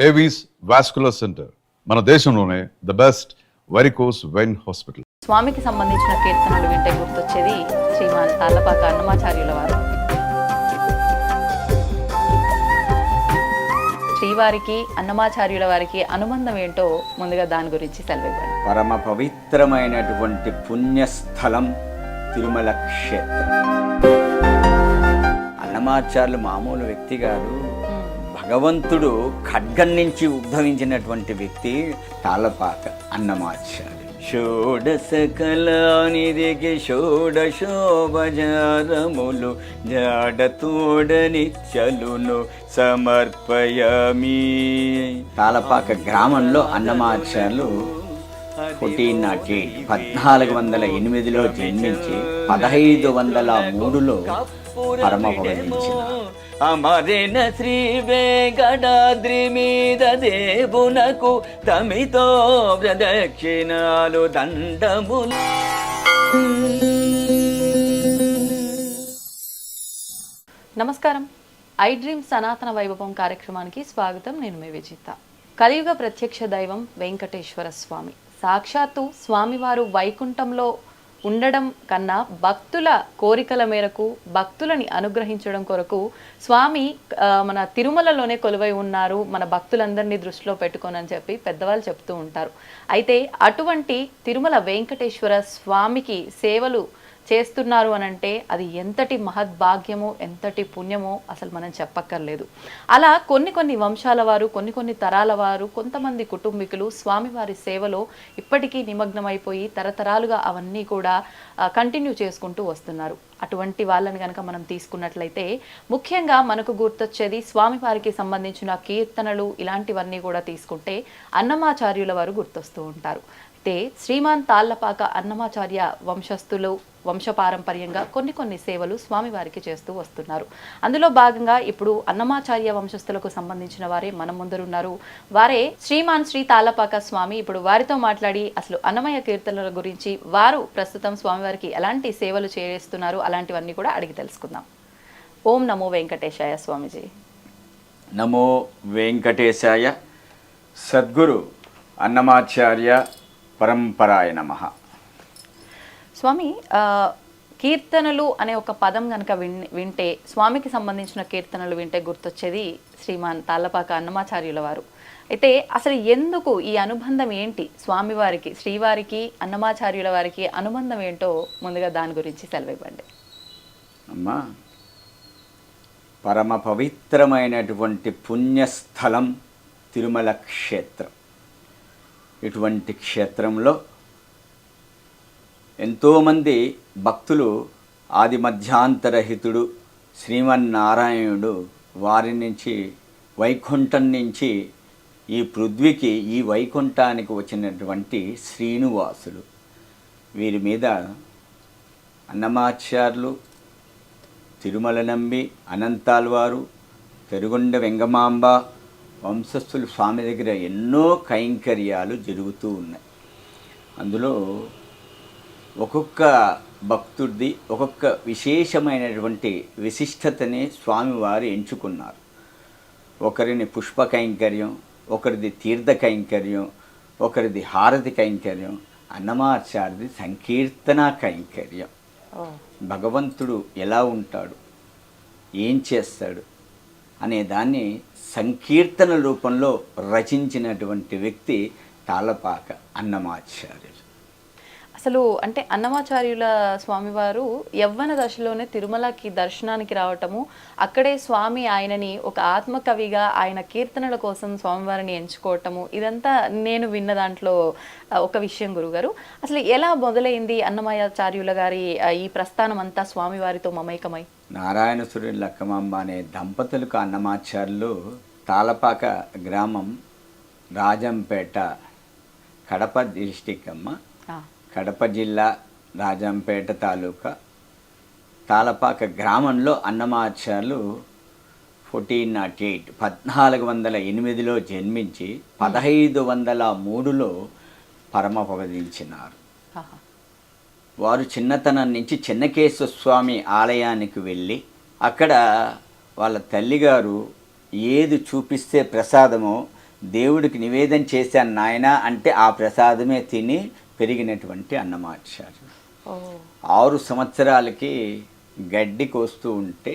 Avis vascular centre మన దేశంలోనే the best varicose vein hospital. స్వామికి సంబంధించిన కీర్తనలు వింటే గుర్తొచ్చేది శ్రీమాన్ తాళ్లపాక అన్నమాచార్యుల వారు. శ్రీవారికి అన్నమాచార్యుల వారికి అనుబంధం ఏంటో ముందుగా దాని గురించి సెలవివ్వండి. పరమ పవిత్రమైనటువంటి పుణ్యస్థలం తిరుమల క్షేత్రం. అన్నమాచార్యులు మామూలు వ్యక్తి కాదు, భగవంతుడు ఖడ్గం నుంచి ఉద్భవించినటువంటి వ్యక్తి తాళ్లపాక అన్నమాచార్యులు. షోడశ కళానిధికి షోడశోపచారములు జాడతోడనిచ్చలును సమర్పయామి. తాళ్లపాక గ్రామంలో అన్నమాచార్యులు 1408 జన్మించి 1503 పరమపదించినారు. అమరేన శ్రీ వెంకటాద్రి మీద దేవునకు తమితో ప్రదక్షిణాలు దండములు. నమస్కారం. ఐ డ్రీమ్ సనాతన వైభవం కార్యక్రమానికి స్వాగతం. నేను మీ విజిత. కలియుగ ప్రత్యక్ష దైవం వెంకటేశ్వర స్వామి. సాక్షాత్తు స్వామివారు వైకుంఠంలో ఉండడం కన్నా భక్తుల కోరికల మేరకు భక్తులని అనుగ్రహించడం కొరకు స్వామి మన తిరుమలలోనే కొలువై ఉన్నారు, మన భక్తులందరినీ దృష్టిలో పెట్టుకోనని చెప్పి పెద్దవాళ్ళు చెప్తూ ఉంటారు. అయితే అటువంటి తిరుమల వెంకటేశ్వర స్వామికి సేవలు చేస్తున్నారు అనంటే అది ఎంతటి మహద్భాగ్యమో ఎంతటి పుణ్యమో అసలు మనం చెప్పక్కర్లేదు. అలా కొన్ని వంశాల వారు, కొన్ని తరాల వారు, కొంతమంది కుటుంబీకులు స్వామివారి సేవలో ఇప్పటికీ నిమగ్నమైపోయి తరతరాలుగా అవన్నీ కూడా కంటిన్యూ చేసుకుంటూ వస్తున్నారు. అటువంటి వాళ్ళని కనుక మనం తీసుకున్నట్లయితే ముఖ్యంగా మనకు గుర్తొచ్చేది స్వామివారికి సంబంధించిన కీర్తనలు, ఇలాంటివన్నీ కూడా తీసుకుంటే అన్నమాచార్యుల వారు గుర్తొస్తూ ఉంటారు. అయితే శ్రీమాన్ తాళ్లపాక అన్నమాచార్య వంశస్థులు వంశపారంపర్యంగా కొన్ని సేవలు స్వామివారికి చేస్తూ వస్తున్నారు. అందులో భాగంగా ఇప్పుడు అన్నమాచార్య వంశస్థులకు సంబంధించిన వారే మన ముందరున్నారు. వారే శ్రీమాన్ శ్రీ తాళ్లపాక స్వామి. ఇప్పుడు వారితో మాట్లాడి అసలు అన్నమయ్య కీర్తనల గురించి, వారు ప్రస్తుతం స్వామివారికి ఎలాంటి సేవలు చేస్తున్నారు, అలాంటివన్నీ కూడా అడిగి తెలుసుకుందాం. ఓం నమో వెంకటేశాయ స్వామిజీ. నమో వెంకటేశాయ. సద్గురు అన్నమాచార్య పరంపరాయ నమః. స్వామి, కీర్తనలు అనే ఒక పదం కనుక వింటే, స్వామికి సంబంధించిన కీర్తనలు వింటే గుర్తొచ్చేది శ్రీమాన్ తాళ్లపాక అన్నమాచార్యుల వారు. అయితే అసలు ఎందుకు ఈ అనుబంధం ఏంటి, స్వామివారికి, శ్రీవారికి, అన్నమాచార్యుల వారికి అనుబంధం ఏంటో ముందుగా దాని గురించి సెలవివ్వండి. అమ్మా, పరమ పవిత్రమైనటువంటి పుణ్యస్థలం తిరుమల క్షేత్రం. ఇటువంటి క్షేత్రంలో ఎంతోమంది భక్తులు ఆది మధ్యాంతరహితుడు శ్రీమన్నారాయణుడు వారి నుంచి, వైకుంఠం నుంచి ఈ పృథ్వీకి, ఈ వైకుంఠానికి వచ్చినటువంటి శ్రీనివాసులు. వీరి మీద అన్నమాచార్యులు, తిరుమల నంబి, అనంతాల్వారు, పెరుగొండ వెంగమాంబ వంశస్థులు స్వామి దగ్గర ఎన్నో కైంకర్యాలు జరుగుతూ ఉన్నాయి. అందులో ఒక్కొక్క భక్తుడిది ఒక్కొక్క విశేషమైనటువంటి విశిష్టతని స్వామివారు ఎంచుకున్నారు. ఒకరిని పుష్ప కైంకర్యం, ఒకరిది తీర్థ కైంకర్యం, ఒకరిది హారతి కైంకర్యం, అన్నమాచార్యది సంకీర్తన కైంకర్యం. భగవంతుడు ఎలా ఉంటాడు, ఏం చేస్తాడు అనే దాన్ని సంకీర్తన రూపంలో రచించినటువంటి వ్యక్తి తాళ్లపాక అన్నమాచార్యులు. అసలు అంటే అన్నమాచార్యుల స్వామివారు యవ్వన దశలోనే తిరుమలకి దర్శనానికి రావటము, అక్కడే స్వామి ఆయనని ఒక ఆత్మకవిగా ఆయన కీర్తనల కోసం స్వామివారిని ఎంచుకోవటము, ఇదంతా నేను విన్న దాంట్లో ఒక విషయం గురుగారు. అసలు ఎలా మొదలైంది అన్నమాచార్యుల గారి ఈ ప్రస్థానం అంతా స్వామివారితో మమైకమై? నారాయణసురి లక్కమాంబ అనే దంపతులకు అన్నమాచార్యులు తాళ్లపాక గ్రామం, రాజంపేట, కడప డిస్టిక్ అమ్మ, కడప జిల్లా, రాజంపేట తాలూకా, తాళ్లపాక గ్రామంలో అన్నమాచార్యులు 1408 జన్మించి 1503 పరమపదించినారు. వారు చిన్నతనం నుంచి చెన్నకేశ్వర స్వామి ఆలయానికి వెళ్ళి అక్కడ వాళ్ళ తల్లిగారు ఏది చూపిస్తే ప్రసాదమో దేవుడికి నివేదన చేశాను నాయన అంటే ఆ ప్రసాదమే తిని పెరిగినటువంటి అన్నమాచార్యులు. ఓ 6 సంవత్సరాలకి గడ్డి కోస్తూ ఉంటే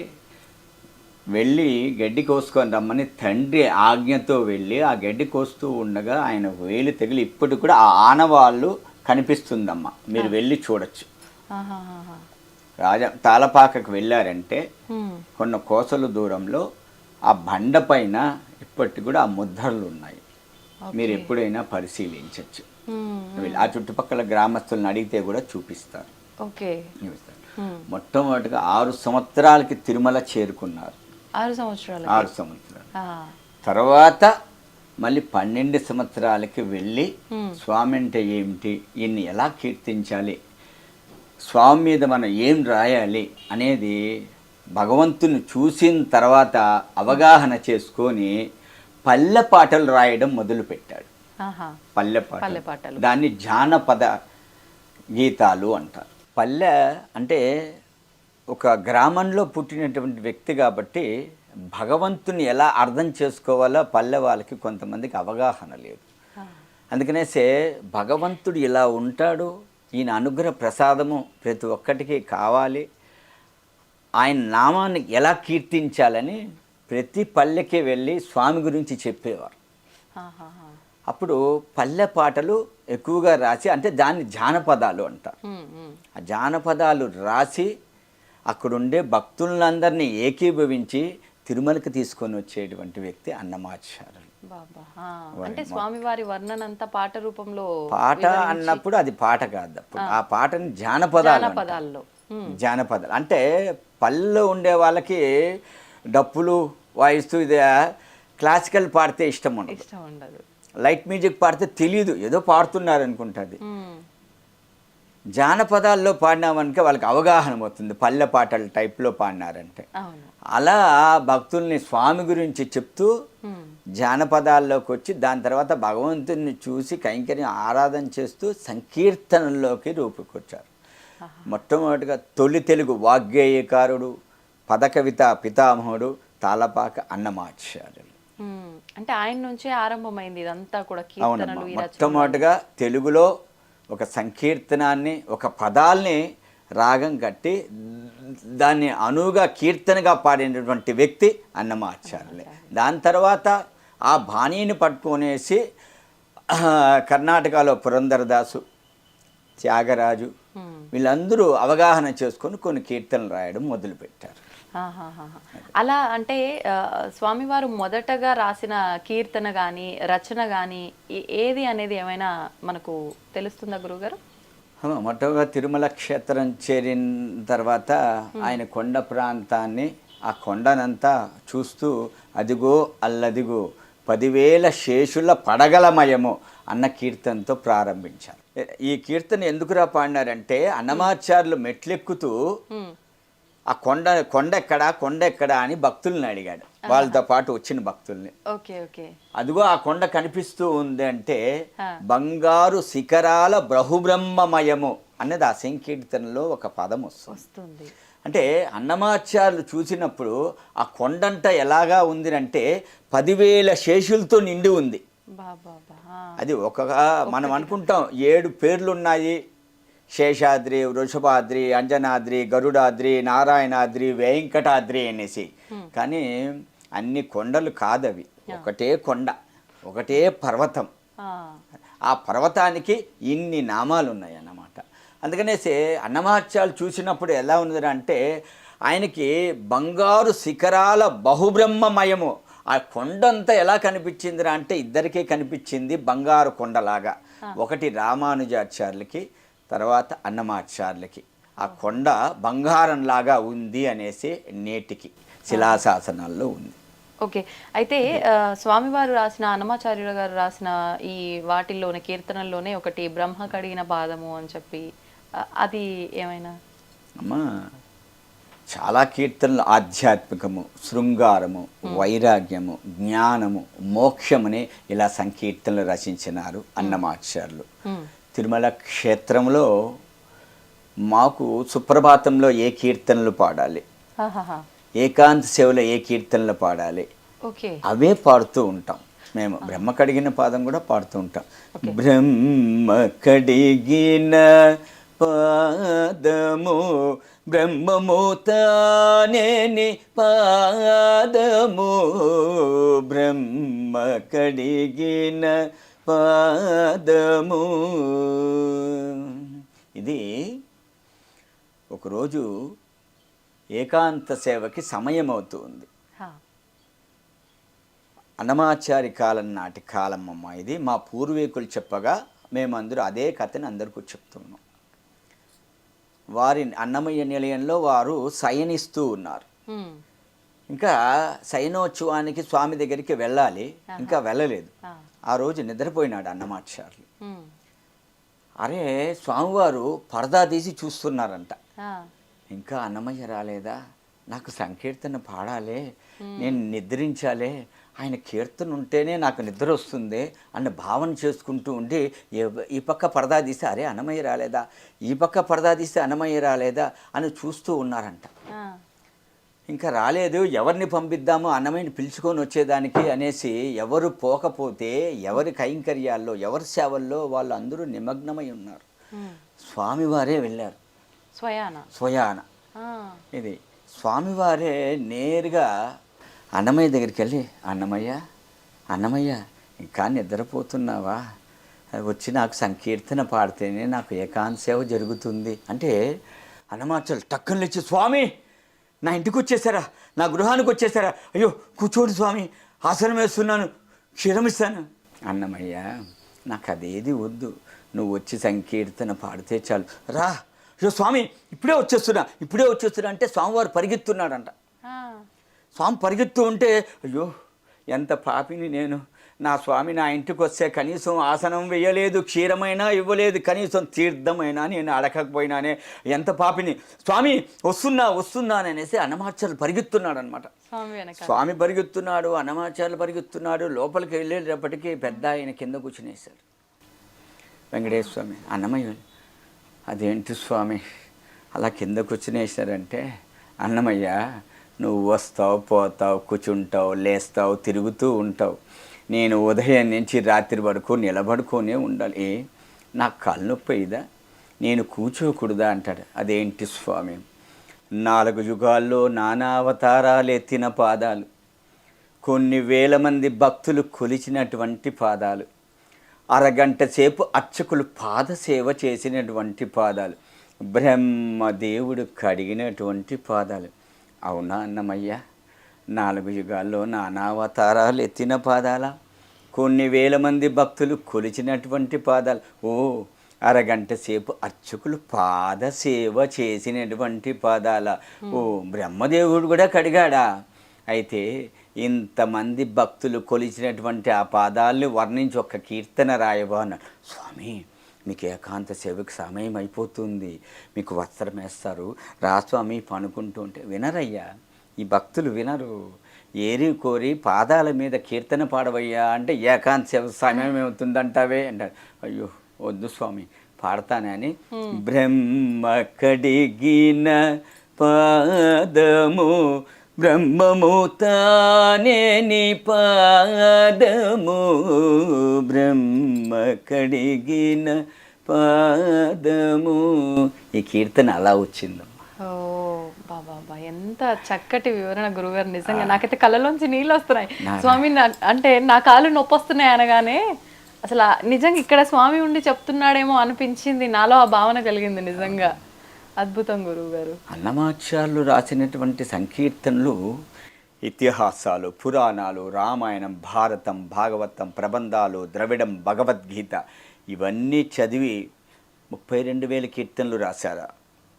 వెళ్ళి గడ్డి కోసుకొని రమ్మని తండ్రి ఆజ్ఞతో వెళ్ళి ఆ గడ్డి కోస్తూ ఉండగా ఆయన వేలు తగిలి ఇప్పటికి కూడా ఆ ఆనవాళ్ళు కనిపిస్తుందమ్మా, మీరు వెళ్ళి చూడొచ్చు. ఆహాహాహా. తాళపాకకు వెళ్ళారంటే హ్మ్. కొన్ని కోసల దూరంలో ఆ బండ పైన ఇప్పటికి కూడా ఆ ముద్రలు ఉన్నాయి. మీరు ఎప్పుడైనా పరిశీలించవచ్చు. హ్మ్. ఆ చుట్టుపక్కల గ్రామస్తులను అడిగితే కూడా చూపిస్తారు. ఓకే. చూపిస్తారు. హ్మ్. మొట్టమొదటిగా 6 సంవత్సరాలకి తిరుమల చేరుకున్నారు. 6 సంవత్సరాలు. 6 సంవత్సరాలు తర్వాత మళ్ళీ 12 సంవత్సరాలకి వెళ్ళి స్వామి అంటే ఏమిటి, ఈయన్ని ఎలా కీర్తించాలి, స్వామి మీద మనం ఏం రాయాలి అనేది భగవంతుని చూసిన తర్వాత అవగాహన చేసుకొని పల్లె పాటలు రాయడం మొదలుపెట్టాడు. పల్లె పాటలు, దాన్ని జానపద గీతాలు అంటారు. పల్లె అంటే ఒక గ్రామంలో పుట్టినటువంటి వ్యక్తి కాబట్టి భగవంతుని ఎలా అర్థం చేసుకోవాలో పల్లె వాళ్ళకి కొంతమందికి అవగాహన లేదు. అందుకనేసే భగవంతుడు ఇలా ఉంటాడు, ఈయన అనుగ్రహ ప్రసాదము ప్రతి ఒక్కటికి కావాలి, ఆయన నామాన్ని ఎలా కీర్తించాలని ప్రతి పల్లెకి వెళ్ళి స్వామి గురించి చెప్పేవారు. అప్పుడు పల్లె పాటలు ఎక్కువగా రాసి, అంటే దాన్ని జానపదాలు అంటారు. ఆ జానపదాలు రాసి అక్కడుండే భక్తులందరినీ ఏకీభవించి తిరుమలకి తీసుకొని వచ్చేటువంటి వ్యక్తి అన్నమాచార్యులు. అంటే స్వామివారి వర్ణన అంతా పాట రూపంలో. పాట అన్నప్పుడు అది పాట కాదు, అప్పుడు ఆ పాటని జానపదాలు. జానపదాలు అంటే పల్లెలో ఉండే వాళ్ళకి డప్పులు వాయిస్తూ ఇది క్లాసికల్ పాడితే ఇష్టం ఉండదు, లైట్ మ్యూజిక్ పాడితే తెలియదు, ఏదో పాడుతున్నారు అనుకుంటుంది. జానపదాల్లో పాడినామనుక వాళ్ళకి అవగాహన అవుతుంది, పల్లె పాటల టైప్లో పాడినారంటే. అలా భక్తుల్ని స్వామి గురించి చెప్తూ జానపదాల్లోకి వచ్చి దాని తర్వాత భగవంతుని చూసి కైంకర్యం ఆరాధన చేస్తూ సంకీర్తనల్లోకి రూపుకొచ్చారు. మొట్టమొదటిగా తొలి తెలుగు వాగ్గేయకారుడు, పదకవిత పితామహుడు తాళపాక అన్నమాచార్యులు. అంటే ఆయన నుంచే ఆరంభమైంది ఇదంతా కూడా. అవునమ్మా, మొట్టమొదటిగా తెలుగులో ఒక సంకీర్తనాన్ని, ఒక పదాల్ని రాగం కట్టి దాన్ని అనువుగా కీర్తనగా పాడినటువంటి వ్యక్తి అన్నమాచార్యులే. దాని తర్వాత ఆ బాణీని పట్టుకొనేసి కర్ణాటకలో పురంధరదాసు, త్యాగరాజు వీళ్ళందరూ అవగాహన చేసుకొని కొన్ని కీర్తనలు రాయడం మొదలుపెట్టారు. అలా అంటే స్వామివారు మొదటగా రాసిన కీర్తన కానీ రచన కానీ ఏది అనేది ఏమైనా మనకు తెలుస్తుందా గురుగారు? మొట్టగా తిరుమల క్షేత్రం చేరిన తర్వాత ఆయన కొండ ప్రాంతాన్ని, ఆ కొండనంతా చూస్తూ అదిగో అల్లదిగో 10,000 శేషుల పడగలమయము అన్న కీర్తనతో ప్రారంభించారు. ఈ కీర్తన ఎందుకురా పాడినారంటే అన్నమాచార్యులు మెట్లెక్కుతూ ఆ కొండ ఎక్కడా అని భక్తుల్ని అడిగాడు, వాళ్ళతో పాటు వచ్చిన భక్తుల్ని. అదిగో ఆ కొండ కనిపిస్తూ ఉంది అంటే బంగారు శిఖరాల బహుబ్రహ్మమయము అన్నది ఆ సంకీర్తనలో ఒక పదం వస్తుంది. అంటే అన్నమాచార్యులు చూసినప్పుడు ఆ కొండంట ఎలాగా ఉంది అంటే 10,000 శేషులతో నిండి ఉంది. అది ఒక మనం అనుకుంటాం 7 పేర్లు ఉన్నాయి, శేషాద్రి, వృషభాద్రి, అంజనాద్రి, గరుడాద్రి, నారాయణాద్రి, వెంకటాద్రి అనేసి. కానీ అన్ని కొండలు కాదవి, ఒకటే కొండ, ఒకటే పర్వతం. ఆ పర్వతానికి ఇన్ని నామాలు ఉన్నాయి అన్నమాట. అందుకనేసి అన్నమాచార్యులు చూసినప్పుడు ఎలా ఉన్నది అంటే ఆయనకి బంగారు శిఖరాల బహుబ్రహ్మమయము. ఆ కొండంతా ఎలా కనిపించిందిరా అంటే ఇద్దరికే కనిపించింది బంగారు కొండలాగా. ఒకటి రామానుజాచార్యులకి, తర్వాత అన్నమాచార్యులకి. ఆ కొండ బంగారంలాగా ఉంది అనేసి నేటికి శిలాశాసనాల్లో ఉంది. ఓకే. అయితే స్వామివారు రాసిన, అన్నమాచార్యుల గారు రాసిన ఈ వాటిల్లోనే కీర్తనల్లోనే ఒకటి బ్రహ్మ కడిగిన పాదము అని చెప్పి, అది ఏమైనా? అమ్మా, చాలా కీర్తనలు ఆధ్యాత్మికము, శృంగారము, వైరాగ్యము, జ్ఞానము, మోక్షముని ఇలా సంకీర్తనలు రచించినారు అన్నమాచార్యులు. తిరుమల క్షేత్రంలో మాకు సుప్రభాతంలో ఏ కీర్తనలు పాడాలి, ఏకాంత సేవలో ఏ కీర్తనలు పాడాలి, అవే పాడుతూ ఉంటాం. మేము బ్రహ్మ కడిగిన పాదం కూడా పాడుతూ ఉంటాం. బ్రహ్మ కడిగిన పాదము బ్రహ్మము తానేని పాదము బ్రహ్మ కడిగిన పాదము. ఇది ఒకరోజు ఏకాంత సేవకి సమయం అవుతుంది. అన్నమాచారి కాలం నాటి కాలమ్మమ్మ ఇది. మా పూర్వీకులు చెప్పగా మేమందరూ అదే కథని అందరికీ చెప్తున్నాం. వారి అన్నమయ్య నిలయంలో వారు శయనిస్తూ ఉన్నారు. ఇంకా శయనోత్సవానికి స్వామి దగ్గరికి వెళ్ళాలి, ఇంకా వెళ్ళలేదు. ఆ రోజు నిద్రపోయినాడు అన్నమాచార్యులు. అరే స్వామివారు పరదా తీసి చూస్తున్నారంట. ఇంకా అన్నమయ్య రాలేదా, నాకు సంకీర్తన పాడాలి, నేను నిద్రించాలి, ఆయన కీర్తన ఉంటేనే నాకు నిద్ర వస్తుంది అన్న భావన చేసుకుంటూ ఉండి ఈ పక్క పరదా తీస్తే అరే అన్నమయ్య రాలేదా, ఈ పక్క పరదా తీస్తే అన్నమయ్య రాలేదా అని చూస్తూ ఉన్నారంట. ఇంకా రాలేదు, ఎవరిని పంపిద్దామో అన్నమయ్యని పిలుచుకొని వచ్చేదానికి అనేసి ఎవరు పోకపోతే ఎవరి కైంకర్యాల్లో ఎవరి సేవల్లో వాళ్ళు అందరూ నిమగ్నమై ఉన్నారు. స్వామివారే వెళ్ళారు స్వయాన. ఇది స్వామివారే నేరుగా అన్నమయ్య దగ్గరికి వెళ్ళి అన్నమయ్య ఇంకా నిద్రపోతున్నావా, వచ్చి నాకు సంకీర్తన పాడితేనే నాకు ఏకాంత సేవ జరుగుతుంది అంటే అన్నమాచార్యులు టక్కున లేచి స్వామి నా ఇంటికి వచ్చేసారా, నా గృహానికి వచ్చేసారా, అయ్యో కూర్చోండి స్వామి ఆసనం వేస్తున్నాను క్షీరమిస్తాను. అన్నమయ్య నాకు అదేది వద్దు, నువ్వు వచ్చి సంకీర్తన పాడితే చాలు, రా అయ్యో స్వామి ఇప్పుడే వచ్చేస్తున్నా అంటే స్వామివారు పరిగెత్తున్నాడంట. స్వామి పరిగెత్తు ఉంటే అయ్యో ఎంత పాపిని నేను, నా స్వామి నా ఇంటికి వస్తే కనీసం ఆసనం వేయలేదు, క్షీరమైనా ఇవ్వలేదు, కనీసం తీర్థమైనా నేను అడగకపోయినానే, ఎంత పాపిని, స్వామి వస్తున్నా అనేసి అన్నమాచార్యులు పరిగెత్తున్నాడు అనమాట. స్వామి పరిగెత్తున్నాడు, అన్నమాచార్యులు పరిగెత్తున్నాడు. లోపలికి వెళ్ళేటప్పటికీ పెద్ద ఆయన కింద కూర్చునేశారు. వెంకటేశ్వర స్వామి అన్నమయ్య అదేంటి స్వామి అలా కింద కూర్చునేశారంటే, అన్నమయ్య నువ్వు వస్తావు పోతావు కూర్చుంటావు లేస్తావు తిరుగుతూ ఉంటావు, నేను ఉదయం నుంచి రాత్రి వరకు నిలబడుకొనే ఉండాలి, నాకు కాళ్ళు నొప్పి అయ్యిదా, నేను కూర్చోకూడదా అంటాడు. అదేంటి స్వామి, 4 యుగాల్లో నానా అవతారాలు ఎత్తిన పాదాలు, కొన్ని వేల మంది భక్తులు కొలిచినటువంటి పాదాలు, అరగంట సేపు అర్చకులు పాదసేవ చేసినటువంటి పాదాలు, బ్రహ్మదేవుడు కడిగినటువంటి పాదాలు. అవునా అన్నమయ్య, 4 యుగాల్లో నానావతారాలు ఎత్తిన పాదాల, కొన్ని వేల మంది భక్తులు కొలిచినటువంటి పాదాలు, ఓ అరగంట సేపు అర్చకులు పాదసేవ చేసినటువంటి పాదాల, ఓ బ్రహ్మదేవుడు కూడా కడిగాడా, అయితే ఇంతమంది భక్తులు కొలిచినటువంటి ఆ పాదాలను వర్ణించి ఒక కీర్తన రాయవా అన్నాడు. స్వామి మీకు ఏకాంత సేవకు సమయం అయిపోతుంది, మీకు వస్త్రం వేస్తారు, రా స్వామి పనుకుంటూ ఉంటే వినరయ్యా, ఈ భక్తులు వినరు, ఏరి కోరి పాదాల మీద కీర్తన పాడవయ్యా అంటే ఏకాంత సేవ సమయం ఏమవుతుందంటావే అంటారు. అయ్యో వద్దు స్వామి పాడతానని బ్రహ్మ కడిగిన పాదము బ్రహ్మము తానేని పాదము బ్రహ్మ కడిగిన పాదము. ఈ కీర్తన అలా వచ్చిందమ్మా. ఓ బాబా ఎంత చక్కటి వివరణ గురుగారు, నిజంగా నాకైతే కళ్ళలోంచి నీళ్ళు వస్తున్నాయి. స్వామి అంటే నా కాళ్ళు నొప్పి వస్తున్నాయి అనగానే అసలు నిజంగా ఇక్కడ స్వామి ఉండి చెప్తున్నాడేమో అనిపించింది, నాలో ఆ భావన కలిగింది. నిజంగా అద్భుతం గురువు గారు. అన్నమాచార్యులు రాసినటువంటి సంకీర్తనలు ఇతిహాసాలు, పురాణాలు, రామాయణం, భారతం, భాగవతం, ప్రబంధాలు, ద్రవిడం, భగవద్గీత ఇవన్నీ చదివి 32,000 కీర్తనలు రాశారా,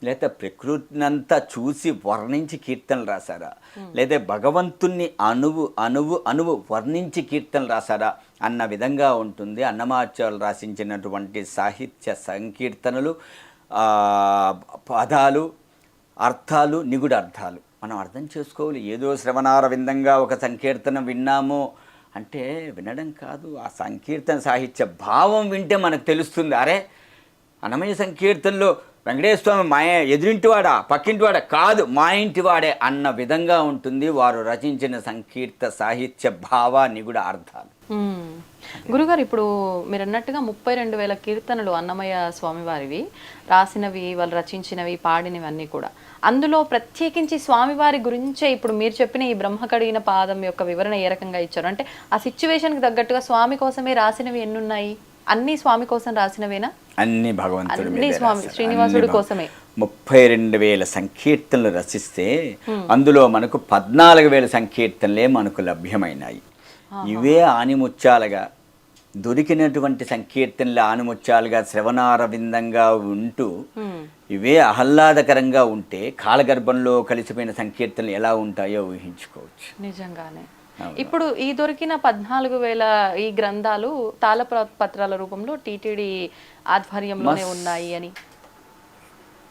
లేదా ప్రకృతినంతా చూసి వర్ణించి కీర్తనలు రాశారా, లేదా భగవంతుణ్ణి అణువు వర్ణించి కీర్తనలు రాశారా అన్న విధంగా ఉంటుంది అన్నమాచార్యులు రాసించినటువంటి సాహిత్య సంకీర్తనలు. పదాలు, అర్థాలు, నిగుడ అర్థాలు మనం అర్థం చేసుకోవాలి. ఏదో శ్రవణార విందంగా ఒక సంకీర్తన విన్నాము అంటే వినడం కాదు, ఆ సంకీర్తన సాహిత్య భావం వింటే మనకు తెలుస్తుంది. అరే అన్నమయ్య సంకీర్తనలో వెంకటేశ్వర స్వామి మా ఎదురింటివాడా పక్కింటివాడా కాదు, మా ఇంటివాడే అన్న విధంగా ఉంటుంది వారు రచించిన సంకీర్త సాహిత్య భావ నిగుడ అర్థాలు. గురుగారు ఇప్పుడు మీరు అన్నట్టుగా 32,000 కీర్తనలు అన్నమయ్య స్వామివారివి రాసినవి, వాళ్ళు రచించినవి, పాడినవి అన్నీ కూడా. అందులో ప్రత్యేకించి స్వామివారి గురించే ఇప్పుడు మీరు చెప్పిన ఈ బ్రహ్మ కడిగిన పాదం యొక్క వివరణ ఏ రకంగా ఇచ్చారు అంటే ఆ సిచ్యువేషన్కి తగ్గట్టుగా స్వామి కోసమే రాసినవి ఎన్నున్నాయి? అన్ని స్వామి కోసం రాసినవేనా? అన్ని భగవంతుడి అన్ని స్వామి శ్రీనివాసుడి కోసమే. 32,000 సంకీర్తనలు రచిస్తే అందులో మనకు 14,000 సంకీర్తనలే మనకు లభ్యమైనాయి. ఇవే ఆనిముత్యాలుగా దొరికినటువంటి సంకీర్తనలు ఆనిముత్యాలుగా శ్రవణారవిందంగా ఉంటూ ఇవే ఆహ్లాదకరంగా ఉంటే కాలగర్భంలో కలిసిపోయిన సంకీర్తనలు ఎలా ఉంటాయో ఊహించుకోవచ్చు. నిజంగానే. ఇప్పుడు ఈ దొరికిన 14,000 ఈ గ్రంథాలు తాళపత్రాల రూపంలో టీటీడీ ఆధ్వర్యంలోనే ఉన్నాయి అని.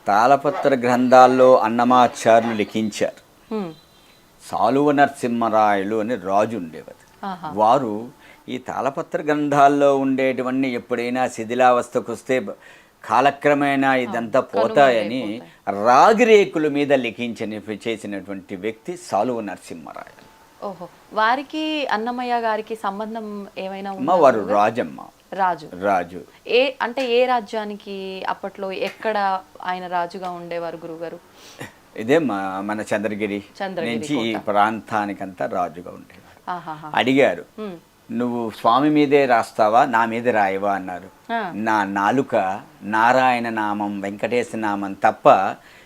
తాళపత్ర గ్రంథాల్లో అన్నమాచార్యులు లిఖించారు. సాలువ నరసింహరాయలు అని రాజు ఉండేవారు. వారు ఈ తాళపత్ర గ్రంథాల్లో ఉండేటివన్నీ ఎప్పుడైనా శిథిలావస్థకు వస్తే కాలక్రమేణా ఇదంతా పోతాయని రాగిరేకుల మీద చేసినటువంటి వ్యక్తి సాలువ నరసింహరాయలు. ఓహో, వారికి అన్నమయ్య గారికి సంబంధం ఏమైనా ఉందా? వారు రాజమ్మ. రాజు అంటే ఏ రాజ్యానికి అప్పట్లో ఎక్కడ ఆయన రాజుగా ఉండేవారు గురుగారు? ఇదే మన చంద్రగిరి నుంచి ఈ ప్రాంతానికంతా రాజుగా ఉండేవారు. అడిగారు, నువ్వు స్వామి మీదే రాస్తావా నా మీద రాయవా అన్నారు. నా నాలుక నారాయణ నామం వెంకటేశ్వర నామం తప్ప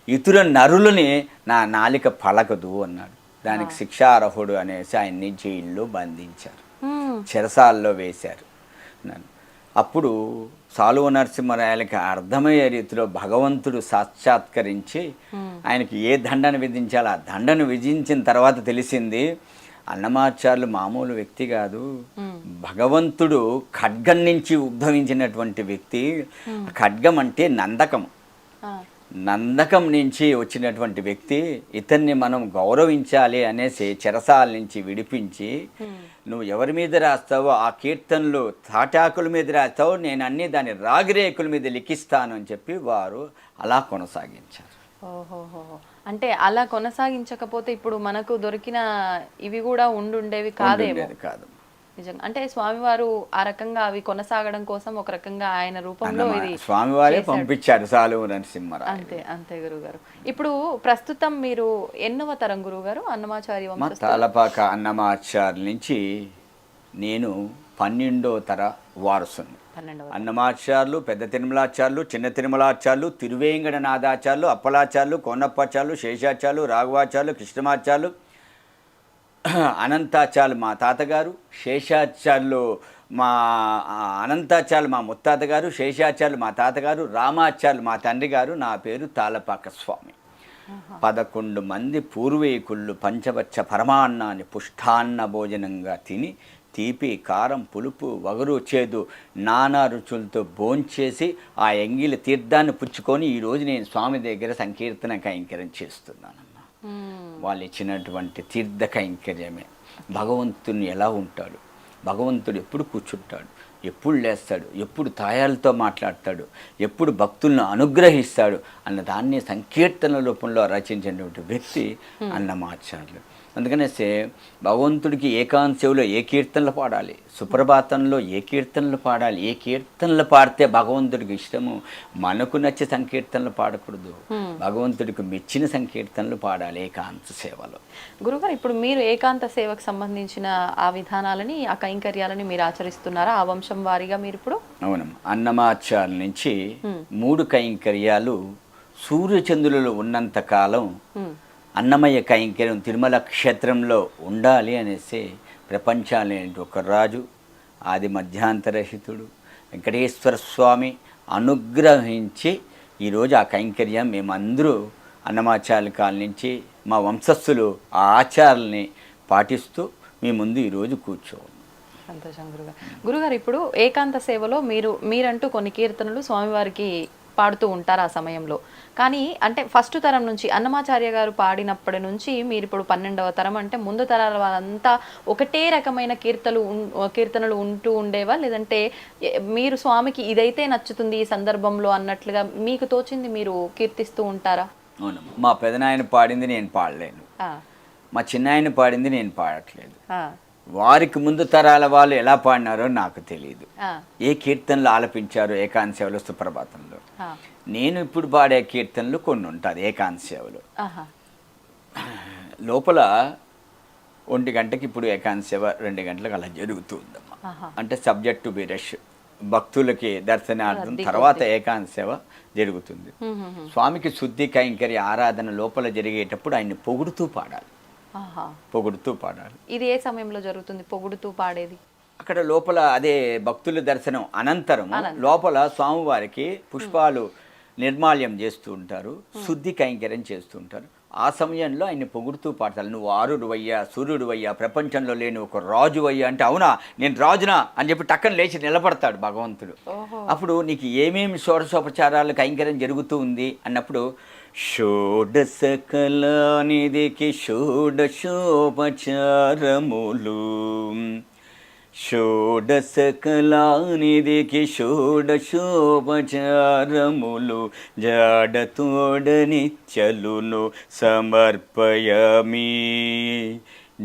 ఇతర నరులని నా నాలిక పలకదు అన్నాడు. దానికి శిక్షార్హుడు అనేసి ఆయన్ని జైల్లో బంధించారు, చెరసాల్లో వేశారు. అప్పుడు సాలువ నరసింహరాయలకి అర్థమయ్యే రీతిలో భగవంతుడు సాక్షాత్కరించి ఆయనకి ఏ దండను విధించాలో ఆ దండను విధించిన తర్వాత తెలిసింది అన్నమాచార్యులు మామూలు వ్యక్తి కాదు, భగవంతుడు ఖడ్గం నుంచి ఉద్భవించినటువంటి వ్యక్తి. ఖడ్గం అంటే నందకం, నందకం నుంచి వచ్చినటువంటి వ్యక్తి. ఇతన్ని మనం గౌరవించాలి అనేసి చెరసాల నుంచి విడిపించి నువ్వు ఎవరి మీద రాస్తావో ఆ కీర్తనలు తాటాకుల మీద రాస్తావో నేను అన్ని దాని రాగిరేకుల మీద లిఖిస్తాను అని చెప్పి వారు అలా కొనసాగించారు. ఓహోహో, అంటే అలా కొనసాగించకపోతే ఇప్పుడు మనకు దొరికిన ఇవి కూడా ఉండుండేవి కాదేమో. కాదు నిజంగా. అంటే స్వామివారు ఆ రకంగా అవి కొనసాగడం కోసం ఒక రకంగా ఆయన రూపంలో ఇది స్వామివారే పంపించారు సాలువ నరసింహరాయలు. అంతే అంతే గురుగారు. ఇప్పుడు ప్రస్తుతం మీరు ఎన్నవ తరం గురుగారు అన్నమాచార్య వంశస్థులు? తాళపాక అన్నమాచార్యుల నుంచి నేను 12వ తర వారసుని. అన్నమాచార్యులు, పెద్ద తిరుమలాచార్యులు, చిన్న తిరుమలాచార్యులు, తిరువేంకటనాథాచార్యులు, అప్పలాచార్యులు, కోనప్పాచార్యులు, శేషాచార్యులు, రాఘవాచార్యులు, కృష్ణమాచార్యులు, అనంతాచార్యులు మా తాతగారు, శేషాచార్యులు మా అనంతాచార్యులు మా ముత్తాత గారు, శేషాచార్యులు మా తాతగారు, రామాచార్యులు మా తండ్రి గారు. నా పేరు తాళపాక స్వామి. 11 మంది పూర్వీకుళ్ళు పంచవచ్చ పరమాన్నాన్ని పుష్టాన్న భోజనంగా తిని తీపి, కారం, పులుపు, వగరు, చేదు నానా రుచులతో భోంచేసి ఆ ఎంగిలి తీర్థాన్ని పుచ్చుకొని ఈరోజు నేను స్వామి దగ్గర సంకీర్తన కైంకర్యం చేస్తున్నానమ్మా. వాళ్ళు ఇచ్చినటువంటి తీర్థ కైంకర్యమే. భగవంతుని ఎలా ఉంటాడు, భగవంతుడు ఎప్పుడు కూర్చుంటాడు, ఎప్పుడు లేస్తాడు, ఎప్పుడు తాయాలతో మాట్లాడతాడు, ఎప్పుడు భక్తులను అనుగ్రహిస్తాడు అన్న దాన్ని సంకీర్తన రూపంలో రచించినటువంటి వ్యక్తి అన్నమాచార్యులు. అందుకనేసే భగవంతుడికి ఏకాంశంలో ఏ కీర్తనలు పాడాలి, సుప్రభాతంలో ఏ కీర్తనలు పాడాలి, ఏ కీర్తనలు పాడితే భగవంతుడికి ఇష్టము. మనకు నచ్చే సంకీర్తనలు పాడకూడదు, భగవంతుడికి మెచ్చిన సంకీర్తనలు పాడాలి ఏకాంత సేవలో. గురుగారు, ఇప్పుడు మీరు ఏకాంత సేవకు సంబంధించిన ఆ విధానాలని, ఆ కైంకర్యాలని మీరు ఆచరిస్తున్నారా ఆ వంశం వారీగా మీరు ఇప్పుడు? అవునమ్మా. అన్నమాచార్యుల నుంచి 3 కైంకర్యాలు సూర్యచంద్రులు ఉన్నంత కాలం అన్నమయ్య కైంకర్యం తిరుమల క్షేత్రంలో ఉండాలి అనేసి ప్రపంచాన్ని ఒక రాజు ఆది మధ్యాంతరహితుడు వెంకటేశ్వర స్వామి అనుగ్రహించి ఈరోజు ఆ కైంకర్యం మేమందరూ అన్నమాచార్యుల కాల నుంచి మా వంశస్థులు ఆ ఆచారాలని పాటిస్తూ మీ ముందు ఈరోజు కూర్చోవాలి. సంతోషం గురుగారు. గురుగారు, ఇప్పుడు ఏకాంత సేవలో మీరంటూ కొన్ని కీర్తనలు స్వామివారికి పాడుతూ ఉంటారు ఆ సమయంలో. కానీ అంటే ఫస్ట్ తరం నుంచి అన్నమాచార్య గారు పాడినప్పటి నుంచి మీరు ఇప్పుడు 12వ తరం అంటే ముందు తరాల వాళ్ళంతా ఒకటే రకమైన కీర్తనలు ఉంటూ ఉండేవా, లేదంటే మీరు స్వామికి ఇదైతే నచ్చుతుంది ఈ సందర్భంలో అన్నట్లుగా మీకు తోచింది మీరు కీర్తిస్తూ ఉంటారా? అవును, మా పెదనాయన పాడింది నేను పాడలేను, మా చిన్నాయన పాడింది నేను పాడట్లేదు. వారికి ముందు తరాల వాళ్ళు ఎలా పాడినారో నాకు తెలియదు, ఏ కీర్తనలు ఆలపించారో ఏకాంత సేవలో సుప్రభాతంలో. నేను ఇప్పుడు పాడే కీర్తనలు కొన్ని ఉంటుంది ఏకాంత సేవలో. లోపల 1 గంటకి ఇప్పుడు ఏకాంత సేవ 2 గంటలకు అలా జరుగుతుందమ్మా. అంటే సబ్జెక్ట్ టు బి రష్, భక్తులకి దర్శనార్థం తర్వాత ఏకాంత సేవ జరుగుతుంది. స్వామికి శుద్ధి కైంకర్య ఆరాధన లోపల జరిగేటప్పుడు ఆయన్ని పొగుడుతూ పాడాలి, పొగుడుతూ పాడాలి. ఇది ఏ సమయంలో జరుగుతుంది పొగుడుతూ పాడేది? అక్కడ లోపల అదే భక్తుల దర్శనం అనంతరం లోపల స్వామివారికి పుష్పాలు నిర్మాల్యం చేస్తూ ఉంటారు, శుద్ధి కైంకర్యం చేస్తూ ఉంటారు. ఆ సమయంలో ఆయన్ని పొగుడుతూ పాడతారు. నువ్వు ఆరుడువయ్యా, సూర్యుడువయ్యా, ప్రపంచంలో లేని ఒక రాజువయ్యా అంటే, అవునా నేను రాజునా అని చెప్పి టక్కన లేచి నిలబడతాడు భగవంతుడు. అప్పుడు నీకు ఏమేమి షోడశోపచారాలు కైంకర్యం జరుగుతూ ఉంది అన్నప్పుడు, షోడశ కళానిధికి షోడశోపచారములు, షోడశ కళానిధికి షోడశోపచారములు, జాడతోడనిత్యలును సమర్పయామి,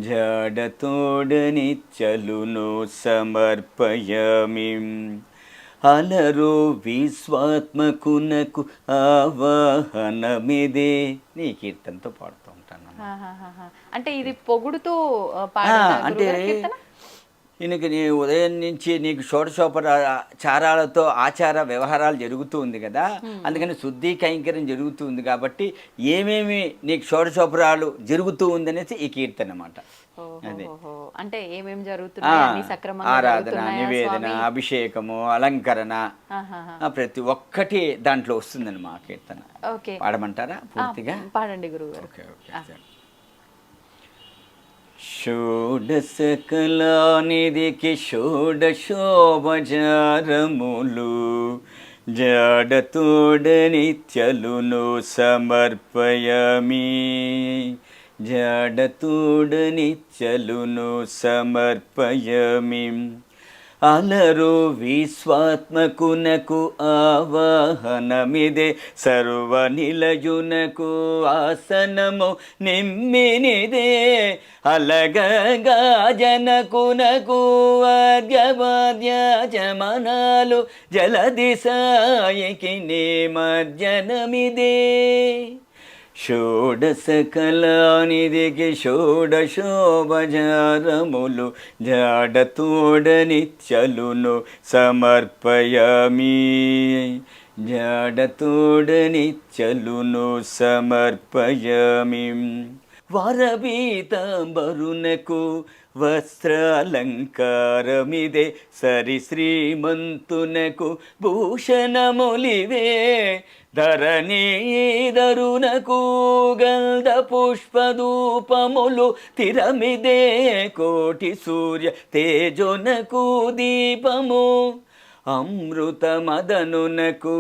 జాడతోడనిత్యలును సమర్పయామి. అలరు విశ్వాత్మకునకు ఆవాహనమిదే. నీ కీర్తనతో పాడుతూ ఉంటాను. అంటే ఇది పొగుడుతూ అంటే ఈయనకి నీ ఉదయం నుంచి నీకు షోడశోపచారాలతో ఆచార వ్యవహారాలు జరుగుతూ ఉంది కదా, అందుకని శుద్ధి కైంకర్యం జరుగుతూ ఉంది కాబట్టి ఏమేమి నీకు షోడశోపరాలు జరుగుతూ ఉంది అనేసి ఈ కీర్తన అన్నమాట. అదే అంటే ఏమేమి జరుగుతున్నాయి, ఆరాధన, నివేదన, అభిషేకము, అలంకరణ ప్రతి ఒక్కటి దాంట్లో వస్తుందని మా కీర్తన. పాడమంటారా పూర్తిగా? పాడండి గురుగారు. షోడశ కళానిధికి షోడశోపచారములు, జాడతోడనిత్యలును సమర్పయామి, జాడతోడనిత్యలును సమర్పయామి. అలరు విశ్వాత్మకునకు ఆవాహనమిదే, సర్వనిలయునకు ఆసనము నిమ్మినిదే, అలగగా జనకునకు అర్ఘ్యవాద్యాచమనాలు, జలదిశాయికి నిమజ్జనమిదే. షోడశ కళానిధికి షోడశోపచారములు, జాడతోడనిత్యలును సమర్పయామి, జాడతోడనిత్యలును సమర్పయామి. వరబీతాంబరునకు వస్త్రాలంకారమిదే, సరి శ్రీమంతునకు భూషణములివే, ధరణీధరునకు గంధ పుష్పధూపములు తిరమిదే, కోటి సూర్య తేజోనకు దీపము, అమృతమదనునకు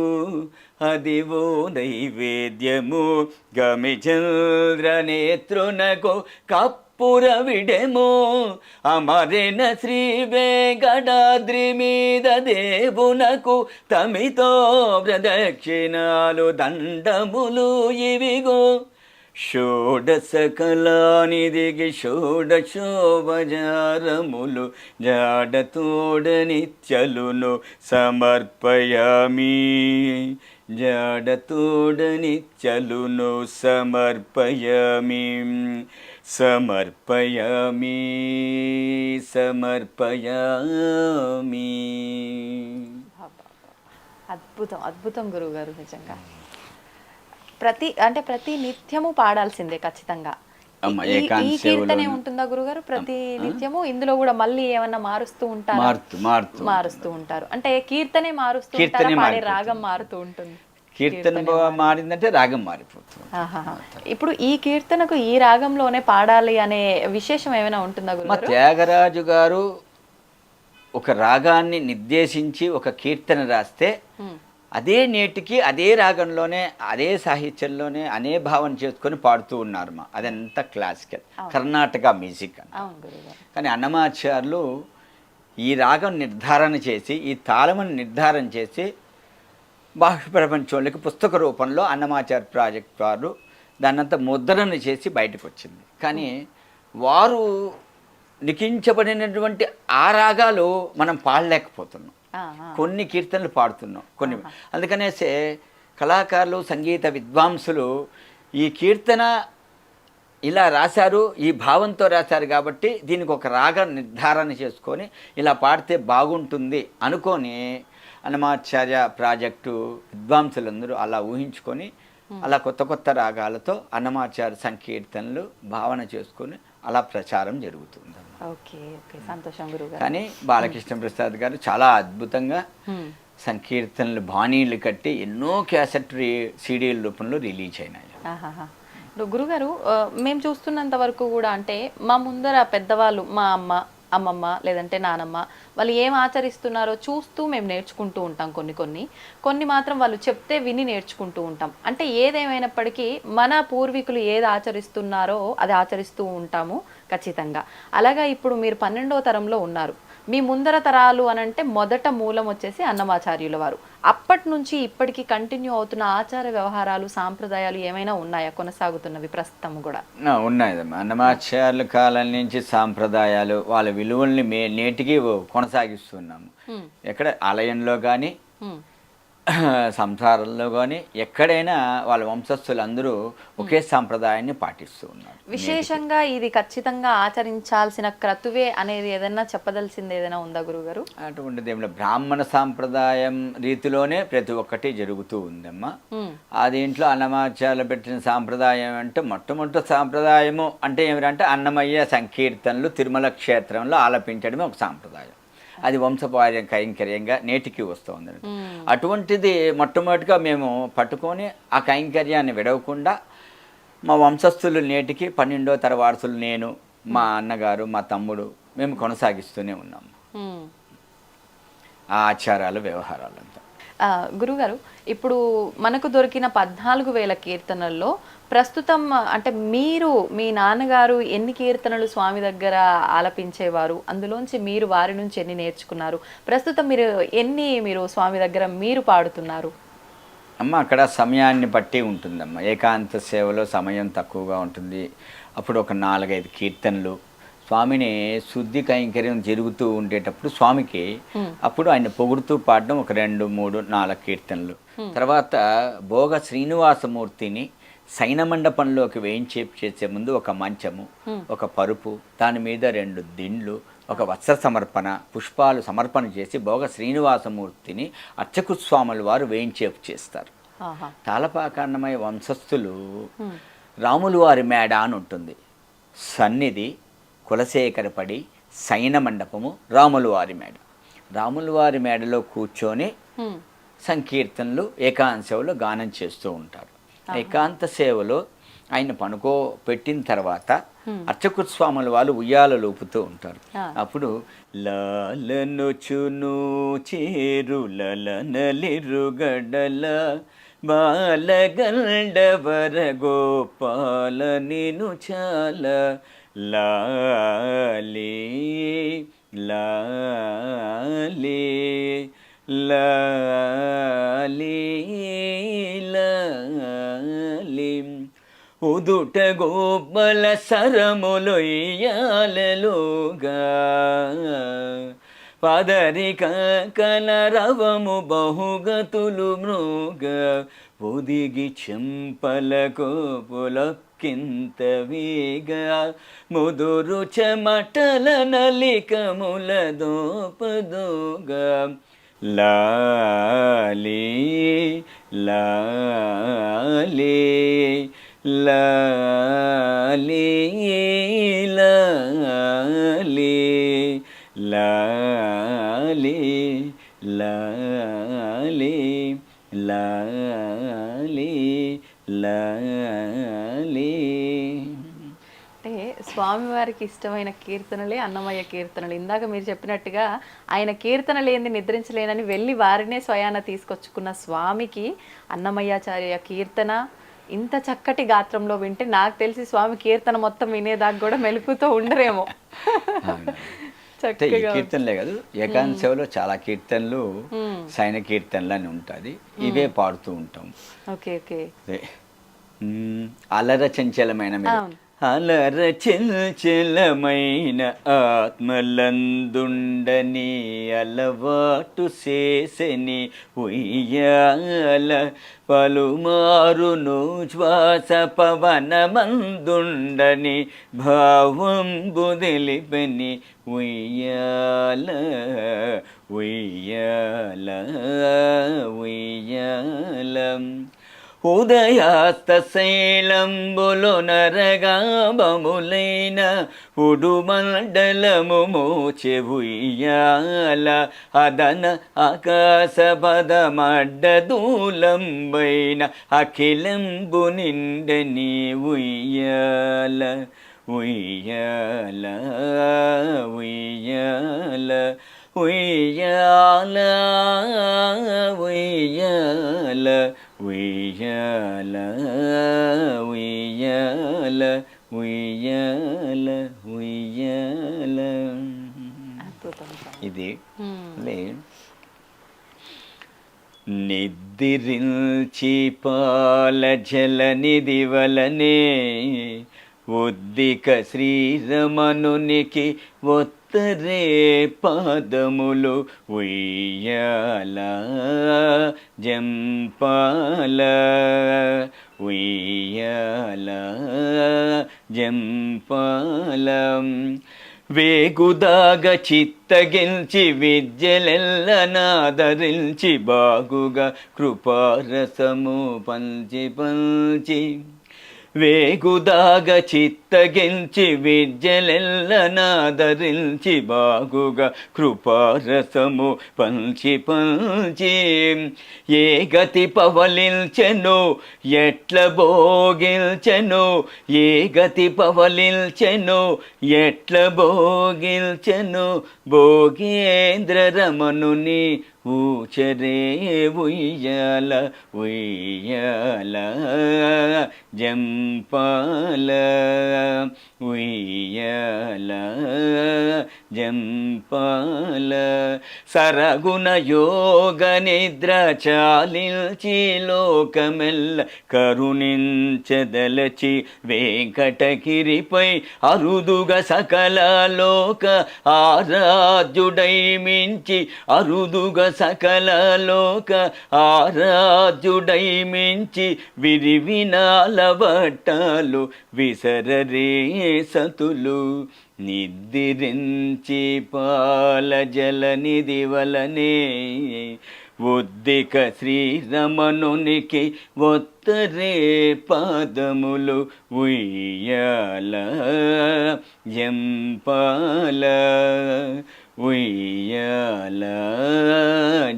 అదివో నైవేద్యము, గమిచంద్రనేత్రునకు కప్పురవిడెము, అమరిన శ్రీ వెంకటాద్రి మీద దేవునకు తమితో ప్రదక్షిణాలు దండములు ఇవిగో. షోడశ కళానిధికి షోడశోపచారములు, జాడతోడనిత్యలును సమర్పయామి, జాడతోడనిత్యలును సమర్పయామి, సమర్పయామి, సమర్పయామి. అద్భుతం, అద్భుతం గురువుగారు. నిజంగా ప్రతి నిత్యము పాడాల్సిందే ఖచ్చితంగా. ఈ కీర్తనే ఉంటుందా గురుగారు ప్రతి నిత్యము? ఇందులో కూడా మళ్ళీ ఏమన్నా మారుస్తూ ఉంటారు? మారుస్తూ ఉంటారు అంటే కీర్తనే మారుస్తూ ఉంటారా, పాడే రాగం మారుతూ ఉంటుంది? కీర్తన మారిందంటే రాగం మారిపోతుంది. ఇప్పుడు ఈ కీర్తనకు ఈ రాగంలోనే పాడాలి అనే విశేషం ఏమైనా ఉంటుందా గురుగారు? త్యాగరాజు గారు ఒక రాగాన్ని నిర్దేశించి ఒక కీర్తన రాస్తే అదే నేటికి అదే రాగంలోనే అదే సాహిత్యంలోనే అనే భావన చేసుకొని పాడుతూ ఉన్నారు మా అదంతా క్లాసికల్ కర్ణాటక మ్యూజిక్ అని. కానీ అన్నమాచార్యులు ఈ రాగం నిర్ధారణ చేసి ఈ తాళమును నిర్ధారణ చేసి బాహ్య ప్రపంచంలోకి పుస్తక రూపంలో అన్నమాచార్య ప్రాజెక్ట్ వారు దాన్నంతా ముద్రణ చేసి బయటకు వచ్చింది. కానీ వారు లిఖించబడినటువంటి ఆ రాగాలు మనం పాడలేకపోతున్నాం, కొన్ని కీర్తనలు పాడుతున్నాం కొన్ని. అందుకనేసే కళాకారులు సంగీత విద్వాంసులు ఈ కీర్తన ఇలా రాశారు, ఈ భావంతో రాశారు కాబట్టి దీనికి ఒక రాగం నిర్ధారణ చేసుకొని ఇలా పాడితే బాగుంటుంది అనుకొని అన్నమాచార్య ప్రాజెక్టు విద్వాంసులందరూ అలా ఊహించుకొని అలా కొత్త కొత్త రాగాలతో అన్నమాచార్య సంకీర్తనలు భావన చేసుకొని అలా ప్రచారం జరుగుతుంది. ఓకే ఓకే, సంతోషం గురుగారు. కానీ బాలకృష్ణ ప్రసాద్ గారు చాలా అద్భుతంగా సంకీర్తనలు బాణీలు కట్టి ఎన్నో క్యాసెట్ సీడీల రూపంలో రిలీజ్ అయినాయి. గురుగారు, మేము చూస్తున్నంత వరకు కూడా అంటే మా ముందర పెద్దవాళ్ళు, మా అమ్మమ్మ లేదంటే నానమ్మ, వాళ్ళు ఏం ఆచరిస్తున్నారో చూస్తూ మేము నేర్చుకుంటూ ఉంటాం. కొన్ని మాత్రం వాళ్ళు చెప్తే విని నేర్చుకుంటూ ఉంటాం. అంటే ఏదేమైనప్పటికీ మన పూర్వీకులు ఏది ఆచరిస్తున్నారో అది ఆచరిస్తూ ఉంటాము ఖచ్చితంగా. అలాగా ఇప్పుడు మీరు 12వ తరంలో ఉన్నారు. మీ ముందర తరాలు అనంటే మొదట మూలం వచ్చేసి అన్నమాచార్యుల వారు. అప్పటి నుంచి ఇప్పటికీ కంటిన్యూ అవుతున్న ఆచార వ్యవహారాలు సాంప్రదాయాలు ఏమైనా ఉన్నాయా, కొనసాగుతున్నవి ప్రస్తుతం కూడా? ఉన్నాయమ్మా. అన్నమాచార్యుల కాలం నుంచి సాంప్రదాయాలు వాళ్ళ విలువల్ని నేటికి కొనసాగిస్తున్నాము. ఎక్కడ ఆలయంలో కానీ సంసారంలో కానీ ఎక్కడైనా వాళ్ళ వంశస్థులందరూ ఒకే సాంప్రదాయాన్ని పాటిస్తూ ఉన్నారు. విశేషంగా ఇది ఖచ్చితంగా ఆచరించాల్సిన క్రతువే అనేది ఏదైనా చెప్పదలసింది ఏదైనా ఉందా గురుగారు? అటువంటిది ఏమిటో బ్రాహ్మణ సాంప్రదాయం రీతిలోనే ప్రతి ఒక్కటి జరుగుతూ ఉందమ్మా. దీంట్లో అన్నమాచార్యులు పెట్టిన సాంప్రదాయం అంటే మొట్టమొదటి సాంప్రదాయము అంటే ఏమిటంటే అన్నమయ్య సంకీర్తనలు తిరుమల క్షేత్రంలో ఆలపించడమే ఒక సాంప్రదాయం. అది వంశపార్య కైంకర్యంగా నేటికి వస్తుంది. అటువంటిది మొట్టమొదటిగా మేము పట్టుకొని ఆ కైంకర్యాన్ని విడవకుండా మా వంశస్థులు నేటికి 12వ తరవారసులు, నేను, మా అన్నగారు, మా తమ్ముడు మేము కొనసాగిస్తూనే ఉన్నాము ఆ ఆచారాలు వ్యవహారాలంతా. గురుగారు, ఇప్పుడు మనకు దొరికిన 14,000 కీర్తనల్లో ప్రస్తుతం అంటే మీరు మీ నాన్నగారు ఎన్ని కీర్తనలు స్వామి దగ్గర ఆలపించేవారు, అందులోంచి మీరు వారి నుంచి ఎన్ని నేర్చుకున్నారు, ప్రస్తుతం మీరు స్వామి దగ్గర మీరు పాడుతున్నారు? అమ్మ అక్కడ సమయాన్ని బట్టి ఉంటుందమ్మ. ఏకాంత సేవలో సమయం తక్కువగా ఉంటుంది. అప్పుడు ఒక 4-5 కీర్తనలు స్వామిని శుద్ధి కైంకర్యం జరుగుతూ ఉండేటప్పుడు స్వామికి అప్పుడు ఆయన పొగుడుతూ పాడడం ఒక 2, 3, 4 కీర్తనలు. తర్వాత భోగ శ్రీనివాసమూర్తిని శయన మండపంలోకి వేయించేపు చేసే ముందు ఒక మంచము, ఒక పరుపు, దాని మీద 2 దిండ్లు, ఒక వస్త్ర సమర్పణ, పుష్పాలు సమర్పణ చేసి భోగ శ్రీనివాసమూర్తిని అర్చకు స్వాముల వారు వేయించేపు చేస్తారు. తాళపాక అన్నమయ్య వంశస్థులు రాములు వారి మేడ అని ఉంటుంది. సన్నిధి, కులశేఖరపడి, శయన మండపము, రాములు వారి మేడ. రాములు వారి మేడలో కూర్చొని సంకీర్తనలు ఏకాంత సేవలో గానం చేస్తూ ఉంటారు. ఏకాంత సేవలో ఆయన పెట్టిన తర్వాత అర్చకు స్వాముల వాళ్ళు ఉయ్యాల లోపుతూ ఉంటారు. అప్పుడు లాలను చును చేరులనలిరుగడల బాలగండవర గోపాల నిను చాల లాలి లాలి లాలి లాలి ఉదుట గోపల సరములొయ్యాలలోగా పదరిక కలరవము బహుగతులు మృగ ఒదిగి చెంపల కోపులకింత వీగ ముదురు చెమటల నలికముల దోపదోగా లాలి లాలి లాలి లాలి లాలి లాలి లాలి లాలి. అంటే స్వామివారికి ఇష్టమైన కీర్తనలే అన్నమయ్య కీర్తనలు. ఇందాక మీరు చెప్పినట్టుగా ఆయన కీర్తన లేనిది నిద్రించలేనని వెళ్ళి వారినే స్వయాన తీసుకొచ్చుకున్న స్వామికి అన్నమయ్యాచార్య కీర్తన ఇంత చక్కటి గాత్రంలో వింటే నాకు తెలిసి స్వామి కీర్తన మొత్తం వినేదాకా కూడా మెలుకుతో ఉండరేమో. అంటే ఈ కీర్తనలే కాదు, ఏకాంత సేవలో చాలా కీర్తనలు సైన కీర్తనలు అని ఉంటుంది, ఇవే పాడుతూ ఉంటాం. Okay okay. అలర చంచలమైన అలర చంచలమైన ఆత్మలందుండని అలవాటు చేసని ఉయ్యాల పలుమారును శ్వాస పవనమందుండని భావం బుదిలిపని ఉయ్యాల ఉయ్యాల ఉయ్యాల ఉదయాస్త శైలంబులు నరగాబములైన ఉడుమండలము మోచె ఉయ్యాల అదన ఆకాశ పదమడ్డదూలంబైన అఖిలంబు నిండని ఉయ్యాల ఉయ్యాల ఉయ్యాల ఉయ్యాల ఉయ్యాల ఉయ్యాల ఉయ్యాల ఉయ్యాల ఉయ్యాల. ఇది నిద్రించి పాల జల నిధి వలనే ఉద్దిక శ్రీరమణునికి ఒత్తరే పాదములు ఉయ్యాల జంపాల ఉయ్యాల జంపాల. వేగుదాగ చిత్తగించి విద్యలెల్ల నాదరించి బాగుగా కృపారసము పంచి పంచి. వేగుదాగ చిత్తగించి విద్యలెల్ల నాదరించి బాగుగా కృపారసము పంచి పంచి. ఏ గతి పవలించెను ఎట్ల భోగిల్చెను, ఏ గతి పవలించెను ఎట్ల భోగిల్చెను, భోగేంద్ర రమణుని ఊచరే ఉయ్యాల ఉయ్యాల జంపాల ఉయ్యాల జంపాల. సరగుణ యోగ నిద్ర చాలించి లోకమెల్ల కరుణించదలచి వెంకటగిరిపై అరుదుగా సకల లోక ఆరాధ్యుడై మించి, అరుదుగా సకల లోక ఆరాధ్యుడై మించి విరివినాల వట్టాలు విసరరే సతులు. నిద్రించి పాల జల నిధి వలనే ఉద్దిక శ్రీరమణునికి ఒత్తరే పాదములు ఉయ్యాల జంపాల ఉయ్యాల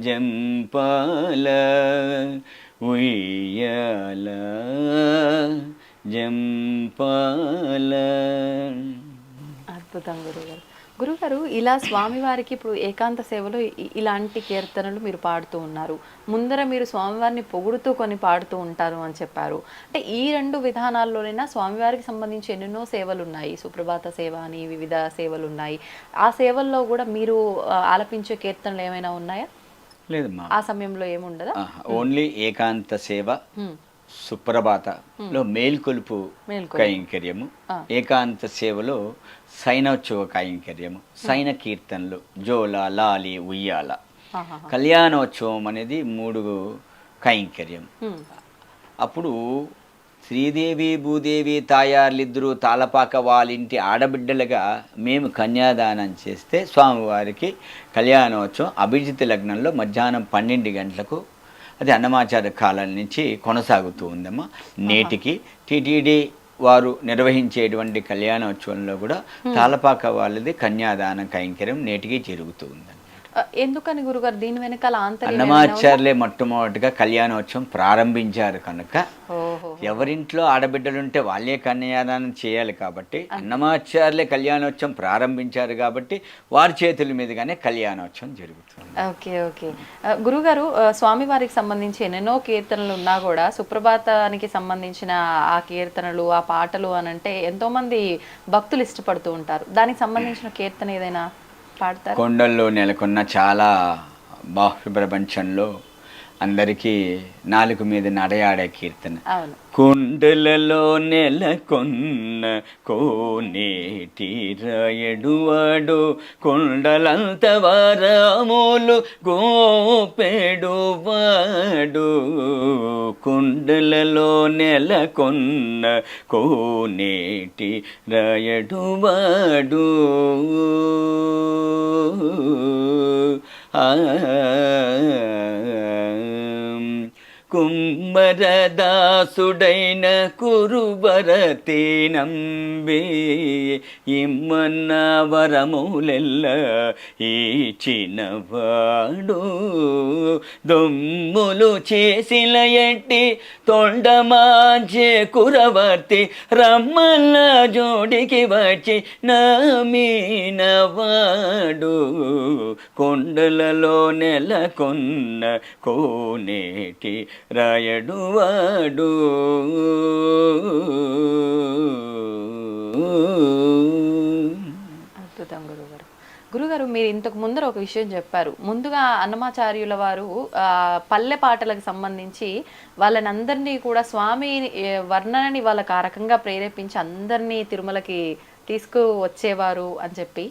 జంపాల ఉయ్యాల జంపాల. అద్భుతం గురుగారు. గురుగారు, ఇలా స్వామివారికి ఇప్పుడు ఏకాంత సేవలో ఇలాంటి కీర్తనలు మీరు పాడుతూ ఉన్నారు. ముందర మీరు స్వామివారిని పొగుడుతూ కొన్ని పాడుతూ ఉంటారు అని చెప్పారు. అంటే ఈ రెండు విధానాల్లోనైనా స్వామివారికి సంబంధించి ఎన్నెన్నో సేవలు ఉన్నాయి. సుప్రభాత సేవ అని వివిధ సేవలు ఉన్నాయి. ఆ సేవల్లో కూడా మీరు ఆలపించే కీర్తనలు ఏమైనా ఉన్నాయా? లేదమ్మా, ఆ సమయంలో ఏముండదా? ఓన్లీ ఏకాంత సేవ, సుప్రభాతలో మేల్కొలుపు కైంకర్యము, ఏకాంత సేవలో సైనోత్సవ కైంకర్యము, సైన కీర్తనలు, జోల, లాలి, ఉయ్యాల. కళ్యాణోత్సవం అనేది 3 కైంకర్యం. అప్పుడు శ్రీదేవి భూదేవి తాయార్లిద్దరూ తాళపాక వాళ్ళింటి ఆడబిడ్డలుగా మేము కన్యాదానం చేస్తే స్వామివారికి కళ్యాణోత్సవం అభిజిత్ లగ్నంలో మధ్యాహ్నం 12 గంటలకు, అది అన్నమాచార్య కాలం నుంచి కొనసాగుతూ ఉందమ్మా. నేటికి టీటీడీ వారు నిర్వహించేటువంటి కళ్యాణోత్సవంలో కూడా తాళపాక వాళ్ళది కన్యాదాన కైంకర్యం నేటికి జరుగుతూ ఉందన్నమాట. ఎందుకని గురుగారు దీని వెనకాల ఆంతర్యం అన్నమాచార్యులే మొట్టమొదటిగా కళ్యాణోత్సవం ప్రారంభించారు కనుక ఓహో ఎవరింట్లో ఆడబిడ్డలుంటే వాళ్ళే కన్యాదానం చేయాలి కాబట్టి అన్నమాచార్యులే కళ్యాణోత్సవం ప్రారంభించారు కాబట్టి వారి చేతుల మీదుగానే కళ్యాణోత్సవం జరుగుతుంది. ఓకే ఓకే గురుగారు స్వామివారికి సంబంధించి ఎన్నెన్నో కీర్తనలు ఉన్నా కూడా సుప్రభాతానికి సంబంధించిన ఆ కీర్తనలు ఆ పాటలు అని అంటే ఎంతో మంది భక్తులు ఇష్టపడుతూ ఉంటారు. దానికి సంబంధించిన కీర్తన ఏదైనా పాడతారు? కొండల్లో నెలకొన్న చాలా బాహ్య ప్రపంచంలో అందరికీ నాలుగు మీద నడయాడే కీర్తన. అవును. కొండలలో నెలకొన్న కోనేటి రాయడువాడు కొండలంత వరములు గోపెడువాడు కొండలలో నెలకొన్న కోనేటి రాయడువాడు కుమ్మరదాసుడైన కురుబరతి నంబి ఇమ్మన్న వరములెల్ల ఈచినవాడు దొమ్ములు చేసిన ఎట్టి తొండమాంచే కురవర్తి రమ్మన్న జోడికి వచ్చి నమీనవాడు కొండలలో నెలకొన్న కోనేటి రాయడువాడు అద్భుతం గురుగారు. గురుగారు మీరు ఇంతకు ముందర ఒక విషయం చెప్పారు. ముందుగా అన్నమాచార్యుల వారు పల్లె పాటలకు సంబంధించి వాళ్ళని అందరినీ కూడా స్వామి వర్ణనని వాళ్ళకి ఆ రకంగా ప్రేరేపించి అందరినీ తిరుమలకి తీసుకు వచ్చేవారు అని చెప్పి,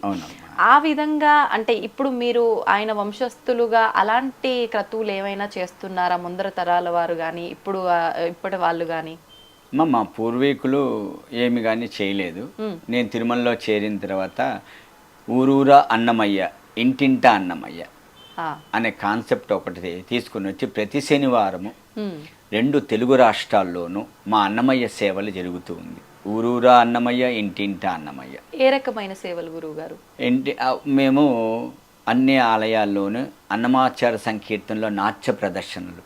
ఆ విధంగా అంటే ఇప్పుడు మీరు ఆయన వంశస్థులుగా అలాంటి క్రతువులు ఏమైనా చేస్తున్నారా ముందర తరాల వారు కానీ ఇప్పటి వాళ్ళు కానీ? మా పూర్వీకులు ఏమి కానీ చేయలేదు. నేను తిరుమలలో చేరిన తర్వాత ఊరూరా అన్నమయ్య ఇంటింటా అన్నమయ్య అనే కాన్సెప్ట్ ఒకటి తీసుకుని వచ్చి ప్రతి శనివారము 2 తెలుగు రాష్ట్రాల్లోనూ మా అన్నమయ్య సేవలు జరుగుతూ ఉంది. ఊరూరా అన్నమయ్య ఇంటింటా అన్నమయ్య. ఏ రకమైన సేవలు గురువు గారు? మేము అన్ని ఆలయాల్లోనూ అన్నమాచార్య సంకీర్తనలో నాట్య ప్రదర్శనలు,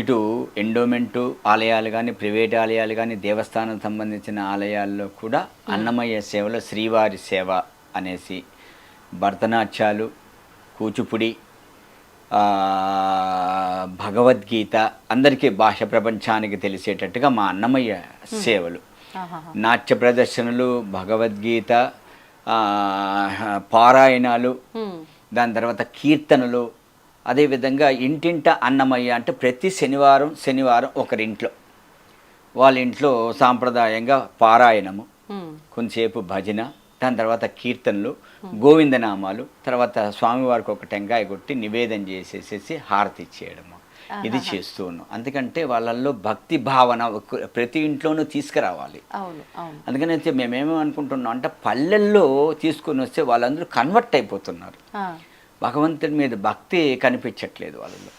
ఇటు ఎండోమెంటు ఆలయాలు కానీ ప్రైవేట్ ఆలయాలు కానీ దేవస్థానం సంబంధించిన ఆలయాల్లో కూడా అన్నమయ్య సేవలో శ్రీవారి సేవ అనేసి భరతనాట్యాలు, కూచిపుడి, భగవద్గీత అందరికీ భాష ప్రపంచానికి తెలిసేటట్టుగా మా అన్నమయ్య సేవలు, నాట్య ప్రదర్శనలు, భగవద్గీత పారాయణాలు, దాని తర్వాత కీర్తనలు, అదేవిధంగా ఇంటింట అన్నమయ్య అంటే ప్రతి శనివారం ఒకరింట్లో వాళ్ళ ఇంట్లో సాంప్రదాయంగా పారాయణము, కొంతసేపు భజన, దాని తర్వాత కీర్తనలు, గోవిందనామాలు, తర్వాత స్వామివారికి ఒక టెంకాయ కొట్టి నివేదన చేసేసేసి హారతి ఇచ్చేయడము, ఇది చేస్తూ ఉన్నాం. ఎందుకంటే వాళ్ళల్లో భక్తి భావన ప్రతి ఇంట్లోనూ తీసుకురావాలి. అందుకని అయితే మేమేమనుకుంటున్నాం అంటే పల్లెల్లో తీసుకొని వస్తే వాళ్ళందరూ కన్వర్ట్ అయిపోతున్నారు. భగవంతుడి మీద భక్తి కనిపించట్లేదు వాళ్ళలో.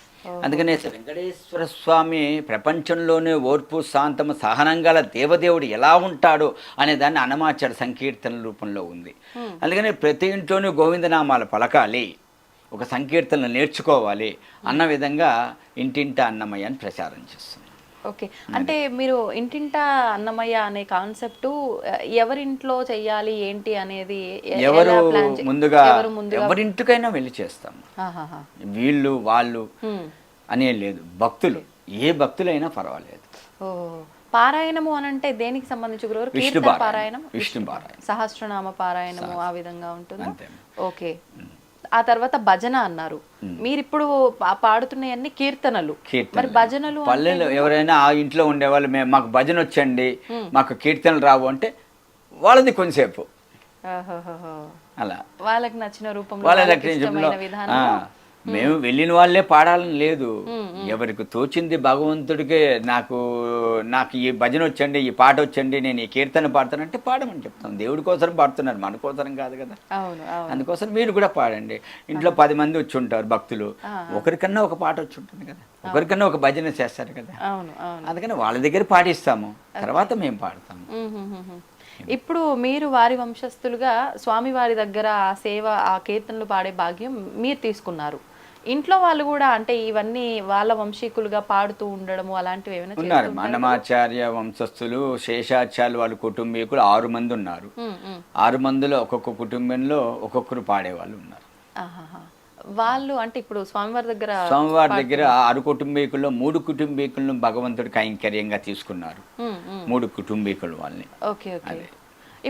అందుకనే వెంకటేశ్వర స్వామి ప్రపంచంలోనే ఓర్పు, శాంతము, సహనం గల దేవదేవుడు ఎలా ఉంటాడో అనే దాన్ని అన్నమాచార్య సంకీర్తన రూపంలో ఉంది. అందుకని ప్రతి ఇంట్లోనూ గోవిందనామాలు పలకాలి, ఒక సంకీర్తనలు నేర్చుకోవాలి అన్న విధంగా ఇంటింటా అన్నమయ్య అని ప్రచారం చేస్తుంది. ఓకే, అంటే మీరు ఇంటింటా అన్నమయ్య అనే కాన్సెప్ట్ ఎవరింట్లో చెయ్యాలి ఏంటి అనేది ఎవరు ముందుగా ఎవరింటికైనా వెళ్ళి చేస్తాం. వీళ్ళు వాళ్ళు అనే లేదు, భక్తులు ఏ భక్తులైనా పర్వాలేదు. పారాయణము అని అంటే దేనికి సంబంధించి గురువు? విష్ణు పారాయణం, సహస్రనామ పారాయణము ఆ విధంగా ఉంటుంది. ఓకే, ఆ తర్వాత భజన అన్నారు. మీరు ఇప్పుడు పాడుతున్నవన్నీ కీర్తనలు. మరి భజనలు పల్లెలు ఎవరైనా ఆ ఇంట్లో ఉండేవాళ్ళు మాకు భజన వచ్చండి, మాకు కీర్తనలు రావు అంటే వాళ్ళది కొంచెంసేపు అలా వాళ్ళకి నచ్చిన రూపంలో మేము వెళ్ళిన వాళ్ళే పాడాలని లేదు, ఎవరికి తోచింది భగవంతుడికే నాకు ఈ భజన వచ్చండి, ఈ పాట వచ్చండి, నేను ఈ కీర్తన పాడతానంటే పాడమని చెప్తాం. దేవుడి కోసం పాడుతున్నారు, మన కోసం కాదు కదా. అందుకోసం మీరు కూడా పాడండి. ఇంట్లో 10 మంది వచ్చి ఉంటారు భక్తులు, ఒకరికన్నా ఒక పాట వచ్చి ఉంటుంది కదా, ఒకరికన్నా ఒక భజన చేస్తారు కదా. అందుకని వాళ్ళ దగ్గర పాటిస్తాము, తర్వాత మేము పాడతాము. ఇప్పుడు మీరు వారి వంశస్థులుగా స్వామివారి దగ్గర ఆ సేవ, ఆ కీర్తనలు పాడే భాగ్యం మీరు తీసుకున్నారు. ఇంట్లో వాళ్ళు కూడా అంటే ఇవన్నీ వాళ్ళ వంశీకులుగా పాడుతూ ఉండడము అలాంటివి ఏమైనా ఉన్నారు. చేస్తూ ఉంటారా? అన్నమాచార్య వంశస్థులు, శేషాచార్య వాళ్ళ కుటుంబీకులు 6 మంది ఉన్నారు. 6 మందిలో ఒక్కొక్క కుటుంబంలో ఒక్కొక్కరు పాడేవాళ్ళు ఉన్నారు. ఆహాహా. వాళ్ళు అంటే ఇప్పుడు స్వామివారి దగ్గర స్వామివారి దగ్గర 6 కుటుంబీకుల్లో 3 కుటుంబీకులను భగవంతుడి కైంకర్యంగా తీసుకున్నారు. 3 కుటుంబీకులు వాళ్ళని. Okay okay.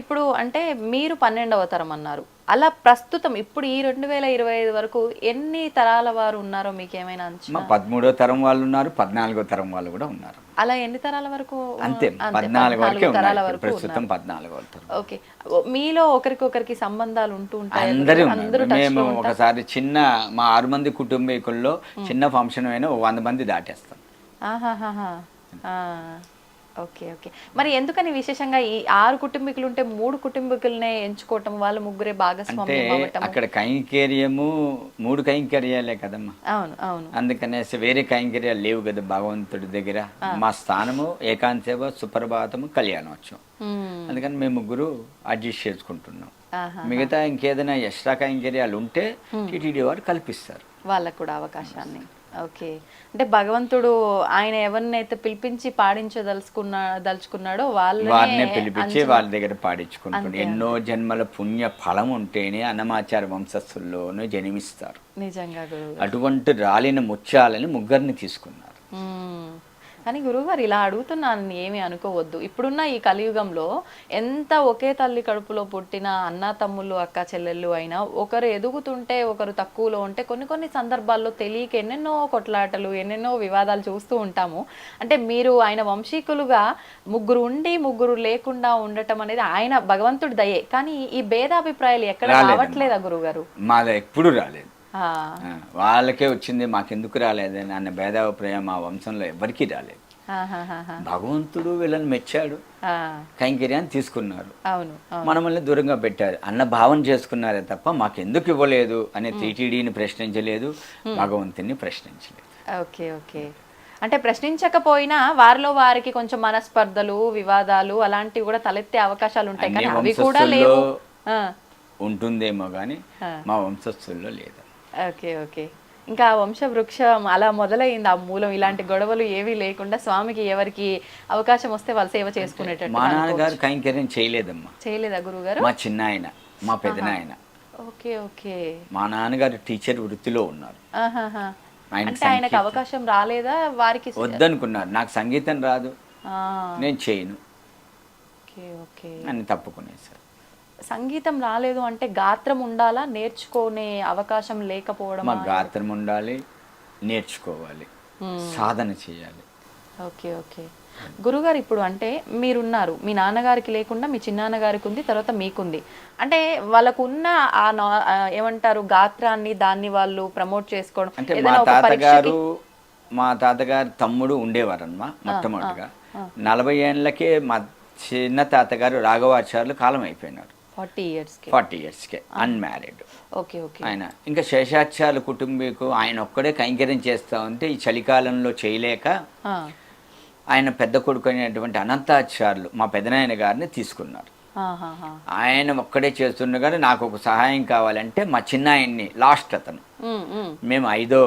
ఇప్పుడు అంటే మీరు 12వ తరం అన్నారు. అలా ప్రస్తుతం ఇప్పుడు ఈ 2025 వరకు ఎన్ని తరాల వారు ఉన్నారో మీకు ఏమైనా అంచనా? 13వ తరం వాళ్ళు ఉన్నారు, 14వ తరం వాళ్ళు కూడా ఉన్నారు. అలా ఎన్ని తరాల వరకు? అంతే 14 వరకే తరాల ఉన్నారు. వరకు ప్రస్తుతం 14వ తరం. ఓకే. మీలో ఒకరికొకరికి సంబంధాలు ఉంటూ ఉంటాయి. అందరూ ఉన్నారు. మేము ఒకసారి చిన్న మా 6 మంది కుటుంబీకుల్లో చిన్న ఫంక్షన్ అయినా 100 మంది దాటేస్తాం. ఆహాహాహా. Okay okay. మరి ఎందుకని విశేషంగా ఈ 6 కుటుంబీకులు ఉంటే 3 కుటుంబీకులనే ఎంచుకోవటం, వాళ్ళ ముగ్గురే అంటే భాగస్వామ్యం అవ్వటం? అక్కడ కైంకర్యము 3 కైంకర్యాలే కదమ్మా. అవును అవును. అందుకనేసి వేరే కైంకర్యాలు లేవు కదా భగవంతుడి దగ్గర. మా స్థానము ఏకాంతసేవ, సుప్రభాతము, కళ్యాణోత్సవం. అందుకని మేము ముగ్గురు అడ్జస్ట్ చేసుకుంటున్నాం. మిగతా ఇంకేదైనా ఎక్స్ట్రా కైంకర్యాలు ఉంటే టీటీడీ వారు కల్పిస్తారు వాళ్ళకు కూడా అవకాశాన్ని. ఓకే. అంటే భగవంతుడు ఆయన ఎవరినైతే పిలిపించి దలుచుకున్నాడో వారినే పిలిపించి వాళ్ళ దగ్గర పాడించుకుంటాడు. ఎన్నో జన్మల పుణ్య ఫలం ఉంటేనే అన్నమాచార వంశస్థుల్లోనూ జన్మిస్తారు. నిజంగా గురువు. అటువంటి రాలిన ముత్యాలని ముగ్గురిని తీసుకున్నారు. కానీ గురువుగారు ఇలా అడుగుతున్నాను ఏమీ అనుకోవద్దు. ఇప్పుడున్న ఈ కలియుగంలో ఎంత ఒకే తల్లి కడుపులో పుట్టిన అన్న తమ్ముళ్ళు, అక్క చెల్లెళ్ళు అయినా ఒకరు ఎదుగుతుంటే ఒకరు తక్కువలో ఉంటే కొన్ని సందర్భాల్లో తెలియక ఎన్నెన్నో కొట్లాటలు, ఎన్నెన్నో వివాదాలు చూస్తూ ఉంటాము. అంటే మీరు ఆయన వంశీకులుగా ముగ్గురు ఉండి ముగ్గురు లేకుండా ఉండటం అనేది ఆయన భగవంతుడి దయే. కానీ ఈ భేదాభిప్రాయాలు ఎక్కడ రావట్లేదా గురువుగారు? మాది ఎప్పుడు రాలేదు. వాళ్ళకే వచ్చింది, మాకెందుకు రాలేదని అన్న భేదాభిప్రాయం మా వంశంలో ఎవరికీ రాలేదు. భగవంతుడు వీళ్ళని మెచ్చాడు, కైంకర్యాన్ని తీసుకున్నారు, మనల్ని దూరంగా పెట్టారు అన్న భావన చేసుకున్నారే తప్ప మాకెందుకు ఇవ్వలేదు అనే టీటీడీని ప్రశ్నించలేదు, భగవంతుని ప్రశ్నించలేదు. Okay okay. అంటే ప్రశ్నించకపోయినా వారిలో వారికి కొంచెం మనస్పర్ధలు, వివాదాలు అలాంటివి కూడా తలెత్తే అవకాశాలు ఉంటాయి కానీ అవి కూడా లేవు. ఉంటుందేమో కానీ మా వంశస్థుల్లో లేదు. Okay okay. ఇంకా వంశ వృక్షం అలా మొదలైంది ఆ మూలం. ఇలాంటి గొడవలు ఏవీ లేకుండా స్వామికి ఎవరికి అవకాశం వస్తే వాళ్ళు సేవ చేసుకునేటట్టు. మా నాన్నగారు కైంకర్యం చేయలేదమ్మా. చేయలేదా గురువు గారు? మా చిన్న ఆయన, మా పెదనాయన. Okay okay. మా నాన్నగారు టీచర్ వృత్తిలో ఉన్నారు. అంటే ఆయనకు అవకాశం రాలేదా? వారికి వద్దనుకున్నారు, నాకు సంగీతం రాదు, నేను చేయను అని తప్పుకునేసారు. సంగీతం రాలేదు అంటే గాత్రం ఉండాలా, నేర్చుకునే అవకాశం లేకపోవడం? మాకు గాత్రం ఉండాలి, నేర్చుకోవాలి, సాధన చేయాలి. Okay okay. గురుగారు ఇప్పుడు అంటే మీరున్నారు, మీ నాన్నగారికి లేకుండా మీ చిన్నాన్నగారికి ఉంది, తర్వాత మీకుంది. అంటే వాళ్ళకున్న ఏమంటారు గాత్రాన్ని దాన్ని వాళ్ళు ప్రమోట్ చేసుకోవడం అంటే మా తాతగారు తమ్ముడు ఉండేవారమ్మా. మొట్టమొదటిగా 40 ఏళ్ళకే మా చిన్న తాతగారు రాఘవాచార్యులు కాలం అయిపోయినారు. 40 ఇయర్స్కే అన్మ్యారీడ్. ఆయన ఇంకా శేషాచార్యుల కుటుంబీకు ఆయన ఒక్కడే కైంకర్యం చేస్తా ఉంటే ఈ చలికాలంలో చేయలేక ఆయన పెద్ద కొడుకు అయినటువంటి అనంతాచార్యులు మా పెదనాయన గారిని తీసుకున్నారు. ఆయన ఒక్కడే చేస్తుండగానే నాకు ఒక సహాయం కావాలంటే మా చిన్న ఆయన్ని, లాస్ట్ అతను, మేము 5వ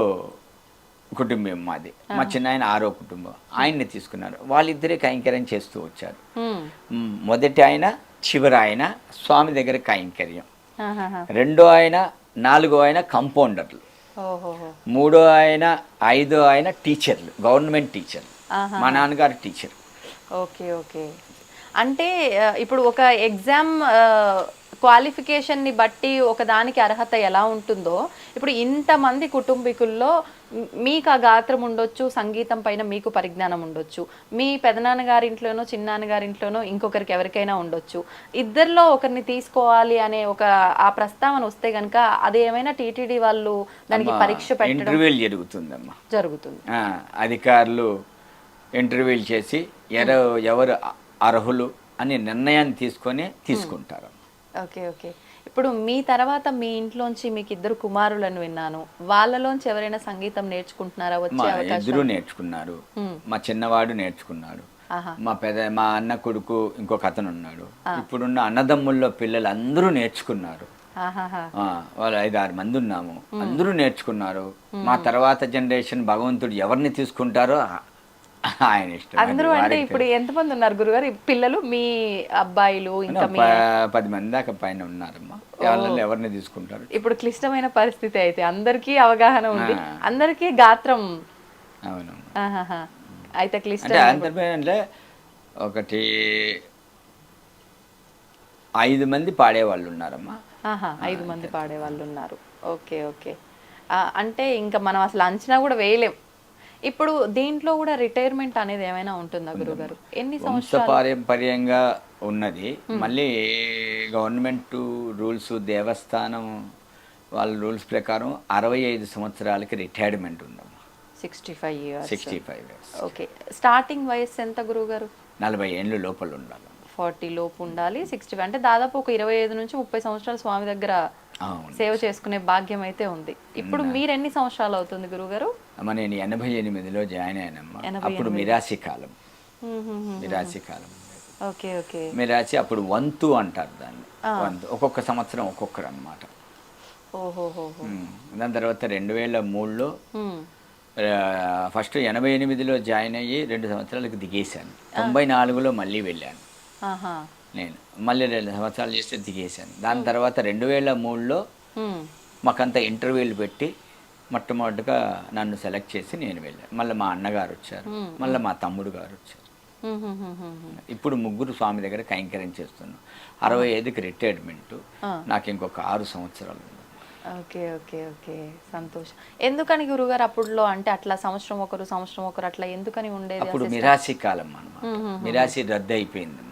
కుటుంబం మాది, మా చిన్న ఆయన 6వ కుటుంబం, ఆయన్ని తీసుకున్నారు. వాళ్ళిద్దరే కైంకర్యం చేస్తూ వచ్చారు. మొదటి ఆయన, చివరి ఆయన స్వామి దగ్గర కైంకర్యం, 2వ ఆయన, 4వ ఆయన కంపౌండర్లు, 3వ ఆయన, 5వ ఆయన టీచర్లు, గవర్నమెంట్ టీచర్లు. మా నాన్నగారు టీచర్. Okay okay. అంటే ఇప్పుడు ఒక ఎగ్జామ్ క్వాలిఫికేషన్ని బట్టి ఒక దానికి అర్హత ఎలా ఉంటుందో ఇప్పుడు ఇంతమంది కుటుంబీకుల్లో మీకు ఆ గాత్రం ఉండొచ్చు, సంగీతం పైన మీకు పరిజ్ఞానం ఉండొచ్చు, మీ పెదనాన్నగారింట్లోనో చిన్నాన్నగారింట్లోనో ఇంకొకరికి ఎవరికైనా ఉండొచ్చు. ఇద్దరిలో ఒకరిని తీసుకోవాలి అనే ఒక ఆ ప్రస్తావన వస్తే కనుక అది ఏమైనా టీటీడీ వాళ్ళు దానికి పరీక్ష పెట్టడం ఇంటర్వ్యూలు జరుగుతుందమ్మా. జరుగుతుంది. అధికారులు ఇంటర్వ్యూలు చేసి ఎవరు అర్హులు అని నిర్ణయాన్ని తీసుకుంటారు. Okay okay. ఇప్పుడు మీ తర్వాత మీ ఇంట్లోంచి మీకు 2 కుమారులను విన్నాను, వాళ్ళలోంచి ఎవరైనా సంగీతం నేర్చుకుంటున్నారా? వచ్చే అవకాశం? 2 నేర్చుకున్నారు. మా చిన్నవాడు నేర్చుకున్నాడు, ఆహా. మా అన్న కొడుకు ఇంకొక అతను ఉన్నాడు. ఇప్పుడున్న అన్నదమ్ముల్లో పిల్లలు అందరూ నేర్చుకున్నారు. ఆహాహా. వాళ్ళు 5-6 మంది ఉన్నాము, అందరూ నేర్చుకున్నారు. మా తర్వాత జనరేషన్ భగవంతుడు ఎవరిని తీసుకుంటారో ఆయన ఇష్టం. అందరూ అంటే ఇప్పుడు ఎంతమంది ఉన్నారు గురుగారు పిల్లలు, మీ అబ్బాయిలు ఇంకా మీ 10 మంది దాకా పైన ఉన్నారమ్మా. ఎవరిని ఎవరిని తీసుకుంటారు. ఇప్పుడు క్లిష్టమైన పరిస్థితి అయితే అందరికీ అవగాహన ఉంది, అందరికీ గాత్రం. అవును. ఆహాహా. అయితే అంటే క్లిష్టం అంటే ఒకటి 5 మంది పాడేవాళ్ళు ఉన్నారమ్మా. 5 మంది పాడే వాళ్ళు ఉన్నారు. Okay okay. అంటే ఇంకా మనం అసలు అంచనా కూడా వేయలేం. ఇప్పుడు దీంట్లో కూడా రిటైర్మెంట్ అనేది ఏమైనా ఉంటుందా గురుగారు? ఎన్ని సంవత్సరాలు? పారంపర్యంగా ఉన్నది. మళ్ళీ గవర్నమెంట్ రూల్స్, దేవస్థానం వాళ్ళ రూల్స్ ప్రకారం 65 సంవత్సరాలకి రిటైర్మెంట్ ఉందమ్మా. 65 years. 65 years. ఓకే. స్టార్టింగ్ వయసు ఎంత గురుగారు? 40 ఏళ్ళు లోపల ఉండాలి. 40 లోపు ఉండాలి. 65 అంటే దాదాపు ఒక 25 నుంచి 30 సంవత్సరాలు స్వామి దగ్గర సేవ చేసుకునే భాగ్యం అయితే ఉంది. ఇప్పుడు మీరు ఎన్ని సంవత్సరాలు అవుతుంది గురుగారు? నేను 88లో జాయిన్ అయినమ్మా. అప్పుడు మిరాసి కాలం. మిరాసి కాలం. Okay okay. మిరాసి అప్పుడు వంతు అంటారు దాన్ని. వంతు ఒక్కొక్క సంవత్సరం ఒక్కొక్కరు అనమాట. ఓహోహో. దాని తర్వాత 2003లో ఫస్ట్ 88లో జాయిన్ అయ్యి 2 సంవత్సరాలకు దిగేశాను. 94లో మళ్ళీ వెళ్ళాను నేను. మళ్ళీ 2 సంవత్సరాలు చేస్తే దిగేశాను. దాని తర్వాత 2003లో మాకంతా ఇంటర్వ్యూలు పెట్టి మొట్టమొదటిగా నన్ను సెలెక్ట్ చేసి నేను వెళ్ళాను. మళ్ళీ మా అన్నగారు వచ్చారు, మళ్ళీ మా తమ్ముడు గారు వచ్చారు. ఇప్పుడు ముగ్గురు స్వామి దగ్గర కైంకర్యం చేస్తున్నాం. 65కి రిటైర్మెంట్. నాకు ఇంకొక 6 సంవత్సరాలు. Okay okay okay. సంతోషం. ఎందుకని గురుగారు అప్పుడులో అంటే అట్లా సంవత్సరం ఒకరు అట్లా ఎందుకని ఉండేది? అప్పుడు మిరాసి కాలం అన్నమాట. మిరాసి రద్దు అయిపోయిందమ్మా.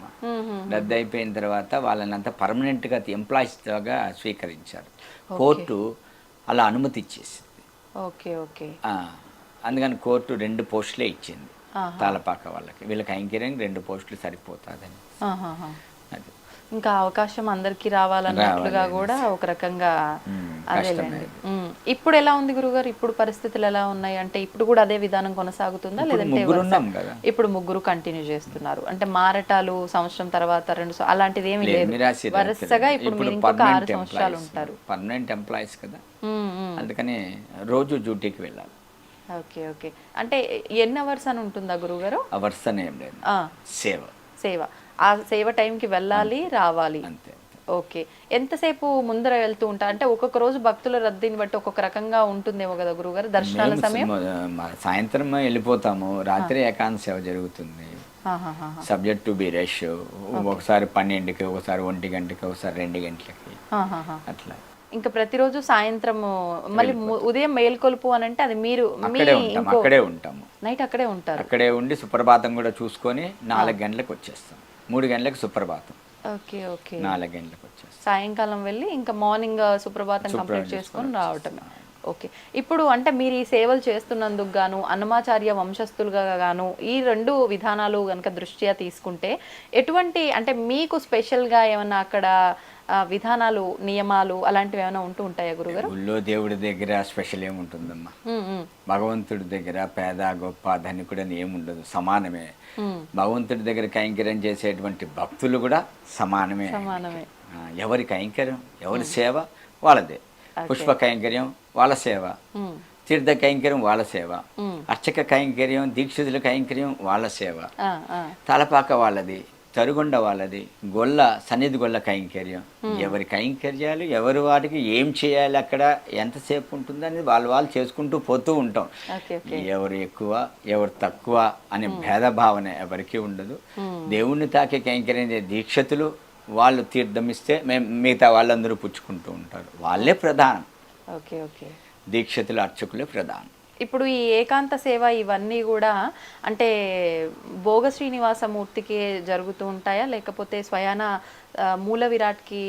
రద్దు అయిపోయిన తర్వాత వాళ్ళని అంతా పర్మనెంట్గా ఎంప్లాయీస్గా స్వీకరించారు. కోర్టు అలా అనుమతి ఇచ్చేసింది. Okay okay. అందుకని కోర్టు 2 పోస్టులే ఇచ్చింది తాళపాక వాళ్ళకి. వీళ్ళకి కైంకర్యం 2 పోస్టులు సరిపోతుందని. అది ఇంకా అవకాశం అందరికి రావాలన్నట్లుగా కూడా ఒక రకంగా అదేలేండి. ఇప్పుడు ఎలా ఉంది గురుగారు? ఇప్పుడు పరిస్థితులు ఎలా ఉన్నాయి? అంటే ఇప్పుడు కూడా అదే విధానం కొనసాగుతుందా లేదంటే ఇప్పుడు ముగ్గురు కంటిన్యూ చేస్తున్నారు? అంటే మారటాలు సంవత్సరం తర్వాత 2 అలాంటిది ఏమీ లేదు, వరుసగా ఇప్పుడు మీరు ఇంకొక 6 సంవత్సరాలు ఉంటారు. పర్మనెంట్ ఎంప్లాయీస్ కదా, అందుకని రోజు డ్యూటీకి వెళ్ళాలి. Okay okay. అంటే ఎన్ని అవర్స్ అని ఉంటుందా గురుగారు? అవర్స్ అని ఏం లేదు, సేవ. సేవ. ఆ సేవ టైంకి వెళ్ళాలి రావాలి. అంతే. ఓకే. ఎంతసేపు ముందర వెళ్తూ ఉంటారు? అంటే ఒక్కొక్క రోజు భక్తుల రద్దీని బట్టి ఒక్కొక్క రకంగా ఉంటుందేమో కదా గురుగారు దర్శనాల సమయం? సాయంత్రం వెళ్ళిపోతాము, రాత్రి ఏకాంత సేవ జరుగుతుంది. Subject to be rush. ఒకసారి 12కి, ఒకసారి 1 గంటకి, ఒకసారి 2 గంటలకి అట్లా. ఇంకా ప్రతిరోజు సాయంత్రం మళ్ళీ ఉదయం మేల్కొలుపు అని అంటే అది మీరు అక్కడే ఉంటాము. నైట్ అక్కడే ఉంటారు? అక్కడే ఉండి సుప్రభాతం కూడా చూసుకొని 4 గంటలకు వచ్చేస్తాం. 3 గంటలకు సుప్రభాతం. Okay okay. 4 గంటలకు వచ్చేస్తాం. సాయంకాలం వెళ్ళి ఇంకా మార్నింగ్ సుప్రభాతం కంప్లీట్ చేసుకొని రావటమే. ఓకే. ఇప్పుడు అంటే మీరు ఈ సేవలు చేస్తున్నందుకు గాను అన్నమాచార్య వంశస్థులుగా గాను ఈ 2 విధానాలు కనుక దృష్ట్యా తీసుకుంటే ఎటువంటి అంటే మీకు స్పెషల్గా ఏమన్నా అక్కడ విధానాలు, నియమాలు అలాంటివి ఏమైనా ఉంటూ ఉంటాయా గురుగారు? ఊళ్ళో దేవుడి దగ్గర స్పెషల్ ఏముంటుందమ్మా. భగవంతుడి దగ్గర పేద గొప్ప ధనికుడని ఏముండదు, సమానమే. భగవంతుడి దగ్గర కైంకర్యం చేసేటువంటి భక్తులు కూడా సమానమే. ఎవరి కైంకర్యం, ఎవరి సేవ వాళ్ళదే. పుష్ప కైంకర్యం వాళ్ళ సేవ, తీర్థ కైంకర్యం వాళ్ళ సేవ, అర్చక కైంకర్యం, దీక్షితుల కైంకర్యం వాళ్ళ సేవ, తలపాక వాళ్ళది, తరుగుండ వాళ్ళది, గొల్ల సన్నిధి గొల్ల కైంకర్యం. ఎవరి కైంకర్యాలు ఎవరి వాటికి ఏం చేయాలి, అక్కడ ఎంతసేపు ఉంటుంది అనేది వాళ్ళు చేసుకుంటూ పోతూ ఉంటాం. ఎవరు ఎక్కువ ఎవరు తక్కువ అనే భేదభావన ఎవరికి ఉండదు. దేవుణ్ణి తాకే కైంకర్యం దీక్షతులు వాళ్ళు తీర్థం ఇస్తే మిగతా వాళ్ళందరూ పుచ్చుకుంటూ ఉంటారు. వాళ్ళే ప్రధానం. Okay okay. దీక్షతులు అర్చకులే ప్రధానం. ఇప్పుడు ఈ ఏకాంత సేవ ఇవన్నీ కూడా అంటే భోగ శ్రీనివాసమూర్తికి జరుగుతూ ఉంటాయా లేకపోతే స్వయాన మూల విరాట్కి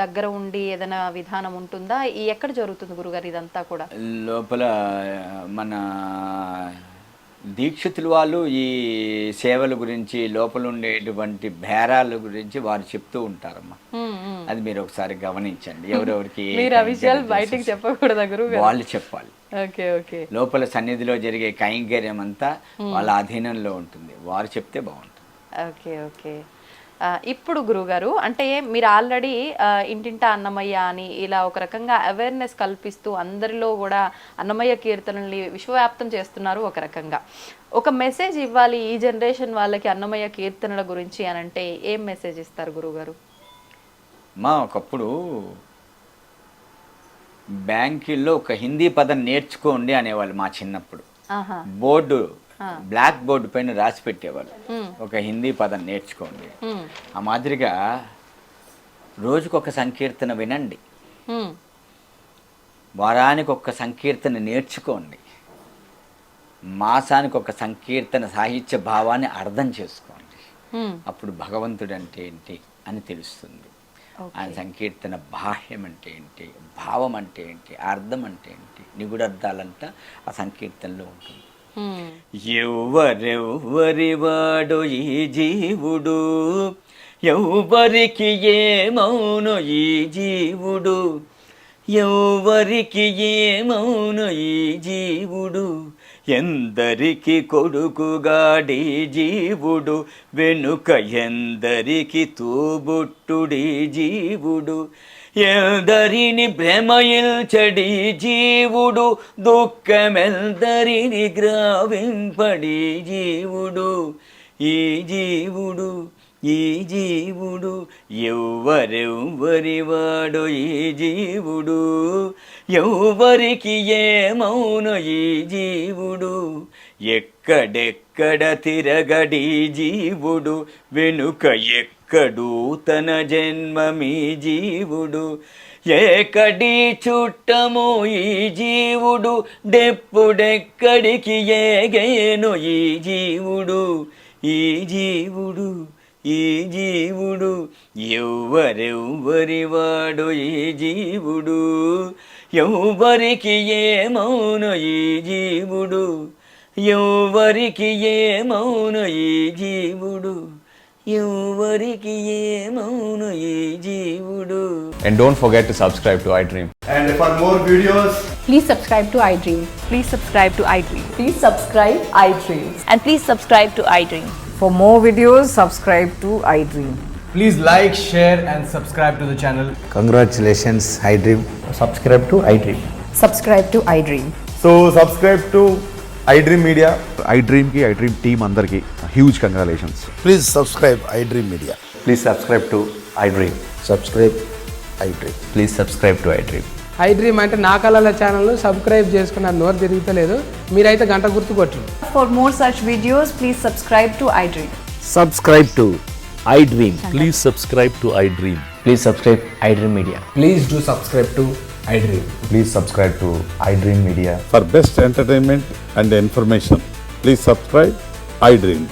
దగ్గర ఉండి ఏదైనా విధానం ఉంటుందా? ఎక్కడ జరుగుతుంది గురుగారు ఇదంతా కూడా? లోపల మన దీక్షితులు వాళ్ళు ఈ సేవల గురించి లోపల ఉండేటువంటి బేరాల గురించి వారు చెప్తూ ఉంటారమ్మా. అది మీరు ఒకసారి గమనించండి. ఎవరెవరికి మీరు ఆ విషయాలు బయటికి చెప్పకూడదు గురువు వాళ్ళు చెప్పాలి. Okay okay. లోపల సన్నిధిలో జరిగే కైంకర్యం అంతా వాళ్ళ అధీనంలో ఉంటుంది, వారు చెప్తే బాగుంటుంది. Okay okay. ఇప్పుడు గురుగారు అంటే మీరు ఆల్రెడీ ఇంటింటా అన్నమయ్య అని ఇలా ఒక రకంగా అవేర్నెస్ కల్పిస్తూ అందరిలో కూడా అన్నమయ్య కీర్తనల్ని విశ్వవ్యాప్తం చేస్తున్నారు. ఒక రకంగా ఒక మెసేజ్ ఇవ్వాలి ఈ జనరేషన్ వాళ్ళకి అన్నమయ్య కీర్తనల గురించి అని అంటే ఏం మెసేజ్ ఇస్తారు గురుగారు? ఒకప్పుడు బ్యాంకుల్లో ఒక హిందీ పదం నేర్చుకోండి అనేవాళ్ళు మా చిన్నప్పుడు. బోర్డు బ్లాక్ బోర్డు పైన రాసి పెట్టేవాళ్ళు, ఒక హిందీ పదం నేర్చుకోండి. ఆ మాదిరిగా రోజుకొక సంకీర్తన వినండి, వారానికి ఒక సంకీర్తన నేర్చుకోండి, మాసానికి ఒక సంకీర్తన సాహిత్య భావాన్ని అర్థం చేసుకోండి. అప్పుడు భగవంతుడు అంటే ఏంటి అని తెలుస్తుంది. ఆయన సంకీర్తన బాహ్యం అంటే ఏంటి, భావం అంటే ఏంటి, అర్థం అంటే ఏంటి, నిగుడార్థాలంతా ఆ సంకీర్తనలో ఉంటుంది. ఎవ్వరెవ్వరి వాడు ఈ జీవుడు, ఎవ్వరికి ఏమౌను ఈ జీవుడు, ఎవ్వరికి ఏమౌను ఈ జీవుడు, ఎందరికి కొడుకుగాడి జీవుడు, వెనుక ఎందరికి తోబుట్టుడి జీవుడు, ఎందరిని భ్రమయించడి జీవుడు, దుఃఖమెందరిని గ్రావింపడి జీవుడు, ఈ జీవుడు ఈ జీవుడు, ఎవ్వరెవ్వరి వాడు ఈ జీవుడు, ఎవ్వరికి ఏమౌను ఈ జీవుడు, ఎక్కడెక్కడ తిరగడి జీవుడు, వెనుక ఎక్కడు తన జన్మమీ జీవుడు, ఏకడి చుట్టము ఈ జీవుడు, డెప్పుడెక్కడికి ఏగేను ఈ జీవుడు, ఈ జీవుడు ఈ జీవుడు, ఎవ్వరెవ్వరి వాడు ఈ జీవుడు, ఎవ్వరికి ఏమౌను ఈ జీవుడు, ఎవ్వరికి ఏమౌను ఈ జీవుడు, ఎవ్వరికి ఏమౌను ఈ జీవుడు. And don't forget to subscribe to iDream. And for more videos, please subscribe to iDream. Please subscribe to iDream. Please subscribe iDream. And please subscribe to iDream. For more videos, subscribe to iDream. please like, share and subscribe to the channel. Congratulations, iDream. Subscribe to iDream. Subscribe to iDream. So subscribe to iDream Media. iDream team అందరికి huge congratulations. Please subscribe iDream Media. Please subscribe to iDream. Subscribe iDream. Please subscribe to iDream. iDream అంటే నా కళల channel subscribe చేసుకున్న నోరు తిరుగుతలేదు, మీరైతే గంట గుర్తు కొట్టండి. For more such videos, please subscribe to iDream. Subscribe to iDream. Please subscribe to iDream. Please subscribe iDream Media. Please do subscribe to iDream. Please subscribe to iDream Media. For best entertainment and information, please subscribe iDream.